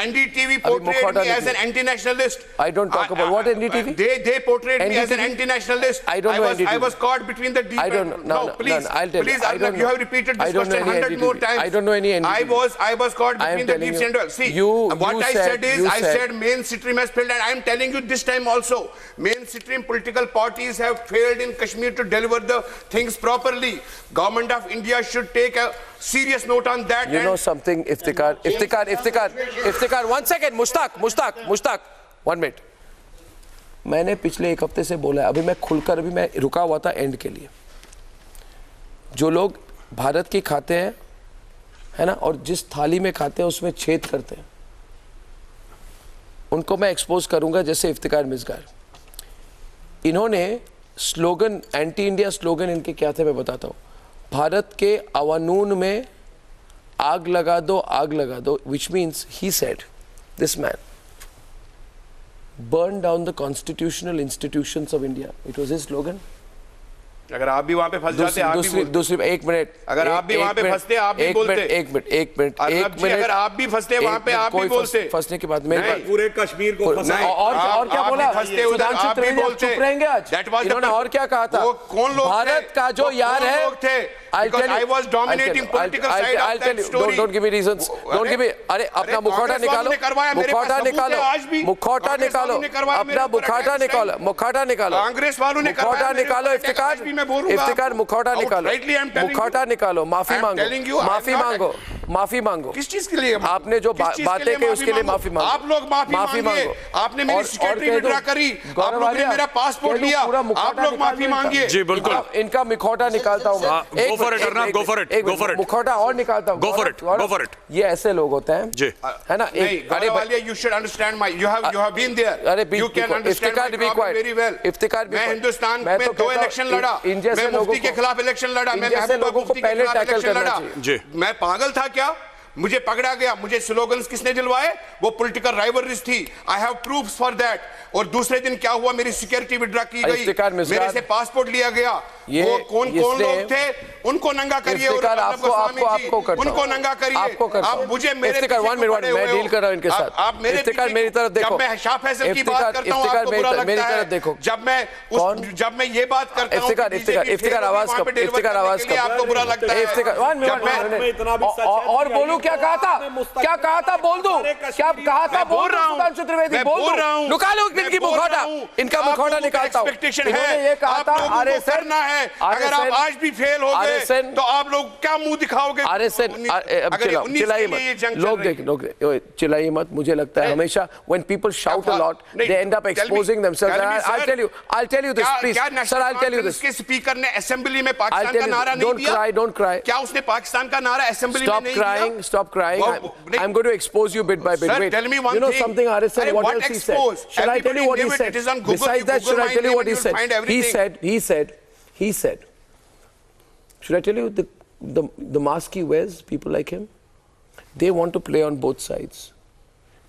E: NDTV portrayed me as an anti-nationalist.
B: I don't talk about what NDTV.
E: They portrayed me as an anti-nationalist.
B: I don't know NDTV.
E: I was caught between the deep.
B: I don't know. No,
E: please,
B: I'll tell
E: please,
B: you.
E: You have repeated this question 100 more times.
B: I don't know any NDTV.
E: I was caught between the deep and well. See, what I said is, I said mainstream has failed, and I am telling you this time also, mainstream political parties have failed in Kashmir to deliver the things properly. Government of India should take a serious note on that.
B: You know something, Iftikhar, 1 second, Mushtaq, 1 minute. मैंने पिछले एक हफ्ते से बोला है, अभी मैं खुलकर अभी मैं रुका हुआ था एंड के लिए. जो लोग भारत की खाते हैं, है ना, और जिस थाली में खाते हैं उसमें छेद करते हैं, उनको मैं एक्सपोज करूंगा, जैसे इफ्तिकार मिसगार। इन्होंने स्लोगन, एंटी इंडिया स्लोगन इनके क्या थे मैं बताता हूँ। भारत के अवानून में आग लगा दो, आग लगा दो, which means he said, this man, burn down the constitutional institutions of India. It was his slogan.
E: अगर आप भी वहां पे फंस जाते आप भी बोलते।
B: दूसरी एक मिनट,
E: अगर आप भी वहां पे फंसते आप भी बोलते।
B: एक मिनट
E: अगर आप भी फंसते वहां पे आप भी बोलते।
B: फंसने की बात मेरी बात,
K: पूरे कश्मीर को फंसाया।
B: और क्या बोला,
E: फंसते उधर आप भी बोलते।
B: चुप रहेंगे आज। इन्होंने और क्या कहा था,
E: वो कौन लोग
B: भारत का जो यार है,
E: I was dominating political side of that story.
B: Don't give me reasons. Don't give me. अरे अपना मुखौटा निकालो, मुखौटा निकालो, मुखौटा निकालो, अपना मुखौटा निकालो, मुखौटा निकालो,
E: कांग्रेस वालों ने
B: मुखौटा निकालो, इफ्तिकार मुखौटा निकालो, मुखौटा निकालो, माफी मांगो, माफी मांगो, माफी मांगो।
E: किस चीज के लिए?
B: आपने जो बातें की उसके लिए माफी मांगो।
E: आप लोग माफी मांगो। आपने मेरी सिक्योरिटी विड्रॉ करी, आप लोगों ने मेरा पासपोर्ट लिया, आप लोग माफी मांगिए।
J: जी बिल्कुल।
B: इनका मुखौटा निकालता हूँ मैं।
J: Go for it, Arnab, go for it, go for it.
B: मुखौटा और निकालता हूँ।
J: Go for it, go for it.
B: ये ऐसे लोग होते हैं,
J: जी,
B: है ना।
E: अरे Walia, you should understand my, you have been there.
B: अरे
E: you can understand my problem very well. मैं हिंदुस्तान में 2 इलेक्शन लड़ा, मैं मुफ्ती के खिलाफ इलेक्शन लड़ा, मैं महबूबा मुफ्ती के खिलाफ इलेक्शन लड़ा। मैं पागल था क्या? मुझे पकड़ा गया, मुझे स्लोगन्स किसने दिलवाए? वो पॉलिटिकल राइवलरीज थी। I have proofs for that. और दूसरे दिन क्या हुआ, मेरी सिक्योरिटी विड्रॉ की गई, मेरे से पासपोर्ट लिया गया। वो कौन लोग थे, उनको नंगा करिए, उनको नंगा करिए। आप मुझे मेरे
B: मैं डील कर रहा हूं इनके साथ।
E: आप मेरी तरफ देखो। जब मैं शाह फैसल की बात करता हूं आपको बुरा लगता है। जब मैं ये बात करता हूं
B: इफ्तिकार आवाज
E: आपको बुरा लगता है।
B: और बोलूं क्या कहा था, क्या कहा था बोल दूं, क्या कहा था बोल रहा हूं। सुधांशु त्रिवेदी बोल रहा हूं, निकालो इनकी मुखौटा, इनका मुखौटा निकालता हूं। इन्होंने ये कहा था, अरे
E: करना है, अगर आप आज भी फेल हो गए तो आप लोग क्या मुंह दिखाओगे?
B: अरे चिल्लाइए मत, लोग देख चिल्लाइए मत। मुझे लगता है हमेशा when people shout a lot they end up exposing themselves. I'll tell you this please sir, I'll tell you this.
E: इसके स्पीकर ने असेंबली में पाकिस्तान का नारा नहीं दिया।
B: Don't cry.
E: क्या उसने पाकिस्तान का नारा असेंबली में नहीं दिया?
B: Stop crying. I'm going to expose you bit by bit.
E: Sir,
B: wait,
E: tell me one
B: you know
E: thing.
B: something RSN, what else he said? Shall I tell you what he said? Besides that, should I tell you what he said? He said, should I tell you the mask he wears, people like him, they want to play on both sides.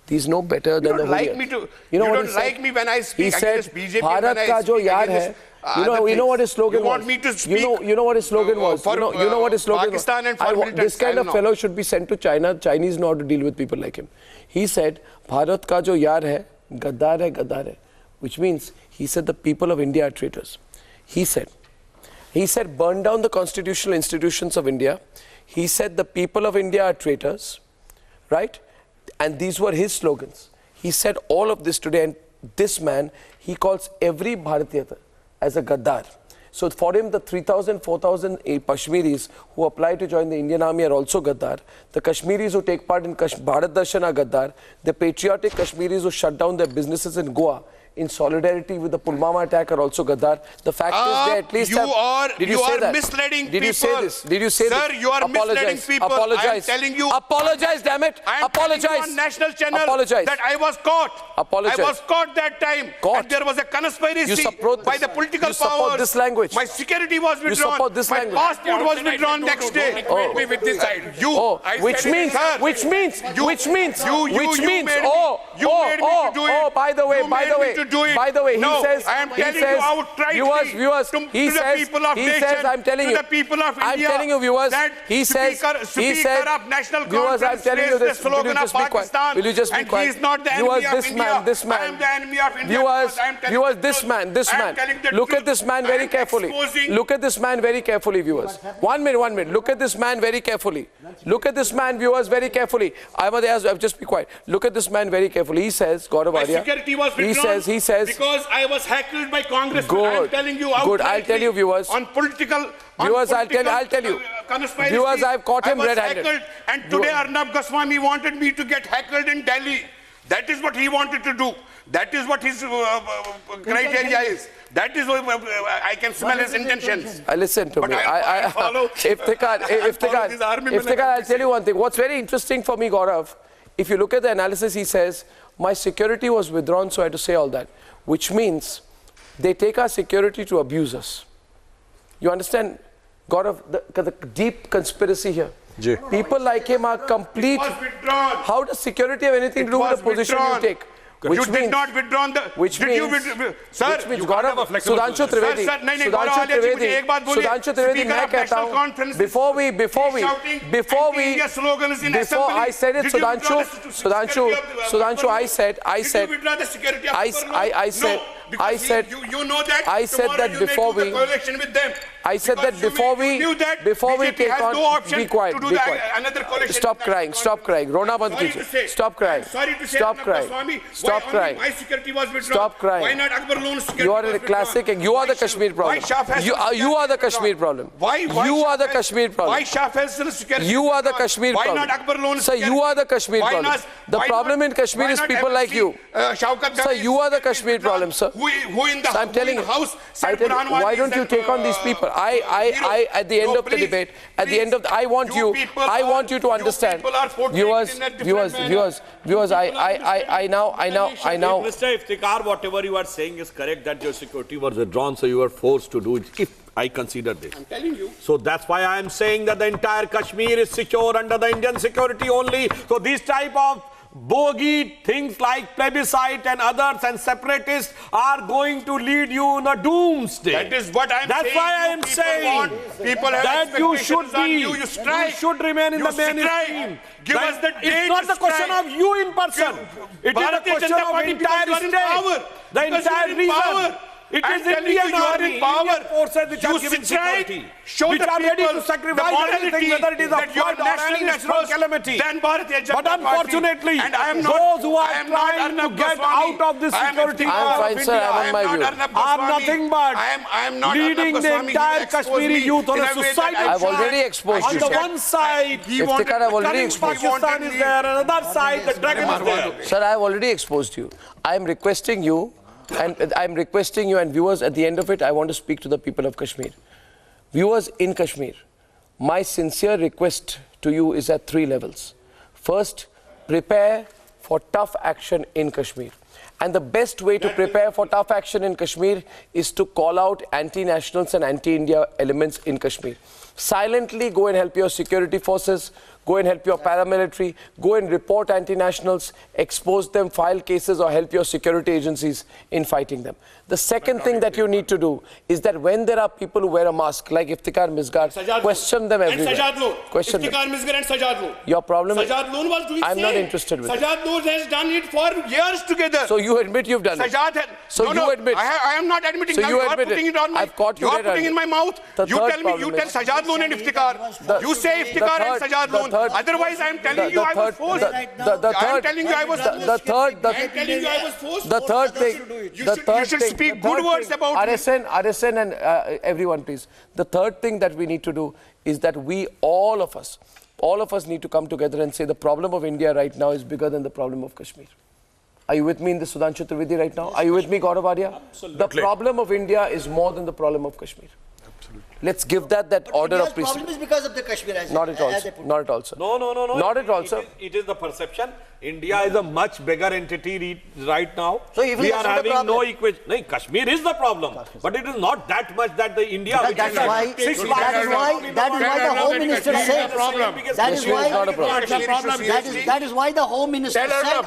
B: He's no better than the
E: like me to, you don't like me when I speak against BJP.
B: Bharat ka jo yaar hai, you know what his slogan was.
E: You want me to speak?
B: You know what his slogan was. You know what his slogan was.
E: Pakistan and for militants.
B: This kind of fellow should be sent to China. Chinese know how to deal with people like him. He said, Bharat ka jo yaar hai, gaddar hai, which means he said the people of India are traitors. He said, burn down the constitutional institutions of India. He said the people of India are traitors, right? And these were his slogans. He said all of this today, and this man, he calls every Bharatiya as a Gaddar. So for him, the 3,000, 4,000 Kashmiris who apply to join the Indian army are also Gaddar. The Kashmiris who take part in Bharat Darshan are Gaddar. The patriotic Kashmiris who shut down their businesses in Goa in solidarity with the Pulwama attack are also Gaddar. The fact is they at least
E: Did you say that? Misleading people.
B: Did you say this? Did you say
E: Sir,
B: this?
E: you are misleading people.
B: Apologize.
E: I am telling you.
B: Apologize, damn it. Apologize.
E: On national channel.
B: Apologize.
E: That I was caught.
B: Apologize.
E: I was caught that time.
B: Caught.
E: And there was a conspiracy by the political powers.
B: You support this language.
E: My security was withdrawn.
B: You support this language.
E: My passport was withdrawn next day.
C: Don't me with this side.
B: Which means, by the way,
E: no, I am telling you outrightly
B: viewers,
E: to the people of nation,
B: I'm telling you,
E: to the people of India,
B: I'm telling you, viewers,
E: that Speaker of National Conference raised the slogan of Pakistan,
B: will you just be quiet?
E: And he is not the enemy of India. I am the enemy of India.
B: Viewers, this man, look at this man very carefully. Look at this man very carefully, viewers. 1 minute. Look at this man very carefully. Look at this man, viewers, very carefully. Just be quiet. Look at this man very carefully. He says, Gaurav Arya.
E: My security was withdrawn.
B: He says.
E: Because I was heckled by Congress.
B: Good.
E: I'm telling you.
B: Good. I'll tell you, viewers.
E: On political.
B: Viewers, I'll tell you. Viewers, I've caught him red-handed.
E: And today Arnab Goswami wanted me to get heckled in Delhi. That is what he wanted to do. That is what his criteria is. That is what I can smell his intentions.
B: Listen to me. Iftikhar, I'll tell you one thing. What's very interesting for me, Gaurav, if you look at the analysis, he says, my security was withdrawn, so I had to say all that. Which means they take our security to abuse us. You understand, Gaurav, the deep conspiracy here? People like him are complete. How does security have anything to do with the position you take?
E: You did not withdraw the.
B: Which means,
E: sir,
B: you got a Sudhanshu Trivedi. Sudhanshu Trivedi, मैं कहता हूँ, before I said it, Sudhanshu, I said before we take on, be quiet. Stop crying. Rona band kijiye. Stop crying. Stop crying.
E: My security was withdrawn.
B: Stop crying.
E: Why not Akbar loan security?
B: You are a classic. You are the Kashmir problem. You are the Kashmir problem. You are the Kashmir problem.
E: Why Shah Faisal security?
B: You are the Kashmir problem.
E: Why not Akbar loan
B: security? Sir, you are the Kashmir problem. The problem in Kashmir is people like you. Sir, you are the Kashmir problem, sir.
E: Who in the
B: I'm telling you.
E: house?
B: Why don't you take on these people? I at the end of the debate, I want you to understand. Viewers, I now.
D: Mr. Iftikhar, whatever you are saying is correct, that your security was withdrawn, so you were forced to do it. If I consider this.
E: I'm telling you.
D: So that's why I am saying that the entire Kashmir is secure under the Indian security only. So these type of bogey things like plebiscite and others and separatists are going to lead you in a doomsday.
E: That is what I'm saying.
D: That's why I am saying
E: people have
D: that you should be,
E: you
D: should remain in the mainstream.
E: Give us the date.
D: It's not the question of you in person. It is the question of entire state. The entire region. It is Indian army, Indian forces which are giving security, which are ready to sacrifice anything, whether it is a flood or any natural calamity. But unfortunately, those who are trying to get out of this security
B: I am fine, sir. I am on my view.
D: are nothing but leading the entire Kashmiri youth on a suicidal
B: I have already exposed
D: on
B: you,
D: the
B: sir.
D: one side,
B: Iftikhar, I have already exposed you.
D: Pakistan is there, on the other side, the dragon is there.
B: Sir, I have already exposed you. I am requesting you, and viewers, at the end of it, I want to speak to the people of Kashmir. Viewers in Kashmir, my sincere request to you is at 3 levels. First, prepare for tough action in Kashmir. And the best way to prepare for tough action in Kashmir is to call out anti-nationals and anti-India elements in Kashmir. Silently go and help your security forces, go and help your paramilitary, go and report anti-nationals, expose them, file cases, or help your security agencies in fighting them. The second thing that you need to do is that when there are people who wear a mask, like Iftikhar Misgar, question them everywhere. Question them.
E: Iftikhar Misgar and Sajad Loan.
B: Your problem is,
E: Sajad Loan was doing
B: I'm not interested with it.
E: Sajad Loan has done it for years together.
B: So you admit you've done it. So you admit.
E: I am not admitting.
B: So
E: now
B: you
E: are
B: admit
E: putting
B: it.
E: on my,
B: I've caught you
E: are putting in my mouth. You tell Sajad Loan and Iftikhar. You say Iftikhar and Sajad Loan. Otherwise, I am telling you I was forced. I am telling you I was forced.
B: The third thing.
E: You should speak good words about
B: RSN and everyone, please. The third thing that we need to do is that all of us need to come together and say the problem of India right now is bigger than the problem of Kashmir. Are you with me in the Sudhanshu Trivedi right now? Are you with me, Gaurav Arya?
J: Absolutely.
B: The problem of India is more than the problem of Kashmir. Let's give that order of precedence.
G: The problem is because of the Kashmir.
B: Not at all, sir. Not at all, sir.
D: No.
B: Not at all, sir.
D: It is the perception. India is a much bigger entity right now.
G: So even
D: we are having no equation. No, Kashmir is the problem, but it is not that much that the India.
G: That is why the Home Minister said. That is why the Home Minister said.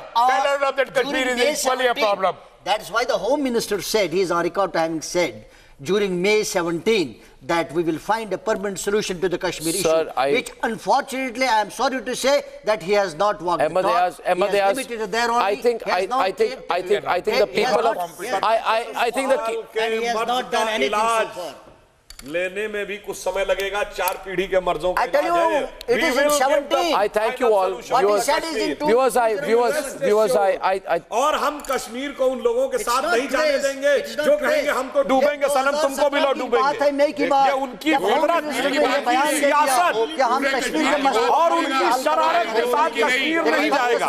C: that Kashmir is equally a problem.
G: That is why the Home Minister said, he is on record having said, during May 17, that we will find a permanent solution to the Kashmir issue, which unfortunately I am sorry to say that he has not walked the talk.
B: I think the people of...
G: And he has not done anything so far.
K: लेने में भी कुछ समय लगेगा, 4 पीढ़ी के मर्जों का
G: I tell you, it is in 70.
B: I thank you all.
G: What he said is in 2.
B: Viewers,
K: और हम कश्मीर को उन लोगों के साथ नहीं जाने देंगे जो कहेंगे हम तो डूबेंगे, सनम तुमको भी लो डूबेंगे। ये उनकी फितरत, उनकी सियासत और उनकी शरारत के साथ कश्मीर नहीं जाएगा।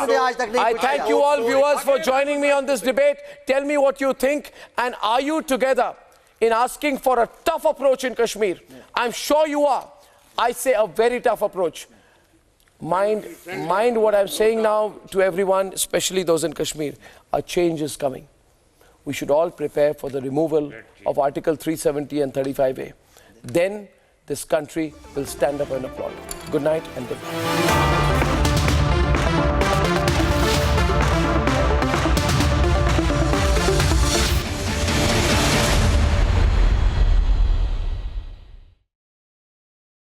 B: I thank you all viewers for joining me on this debate. Tell me what you think, and are you together in asking for a tough approach in Kashmir? I'm sure you are. I say a very tough approach. Mind what I'm saying now to everyone, especially those in Kashmir. A change is coming. We should all prepare for the removal of Article 370 and 35A. Then this country will stand up and applaud. Good night and good night.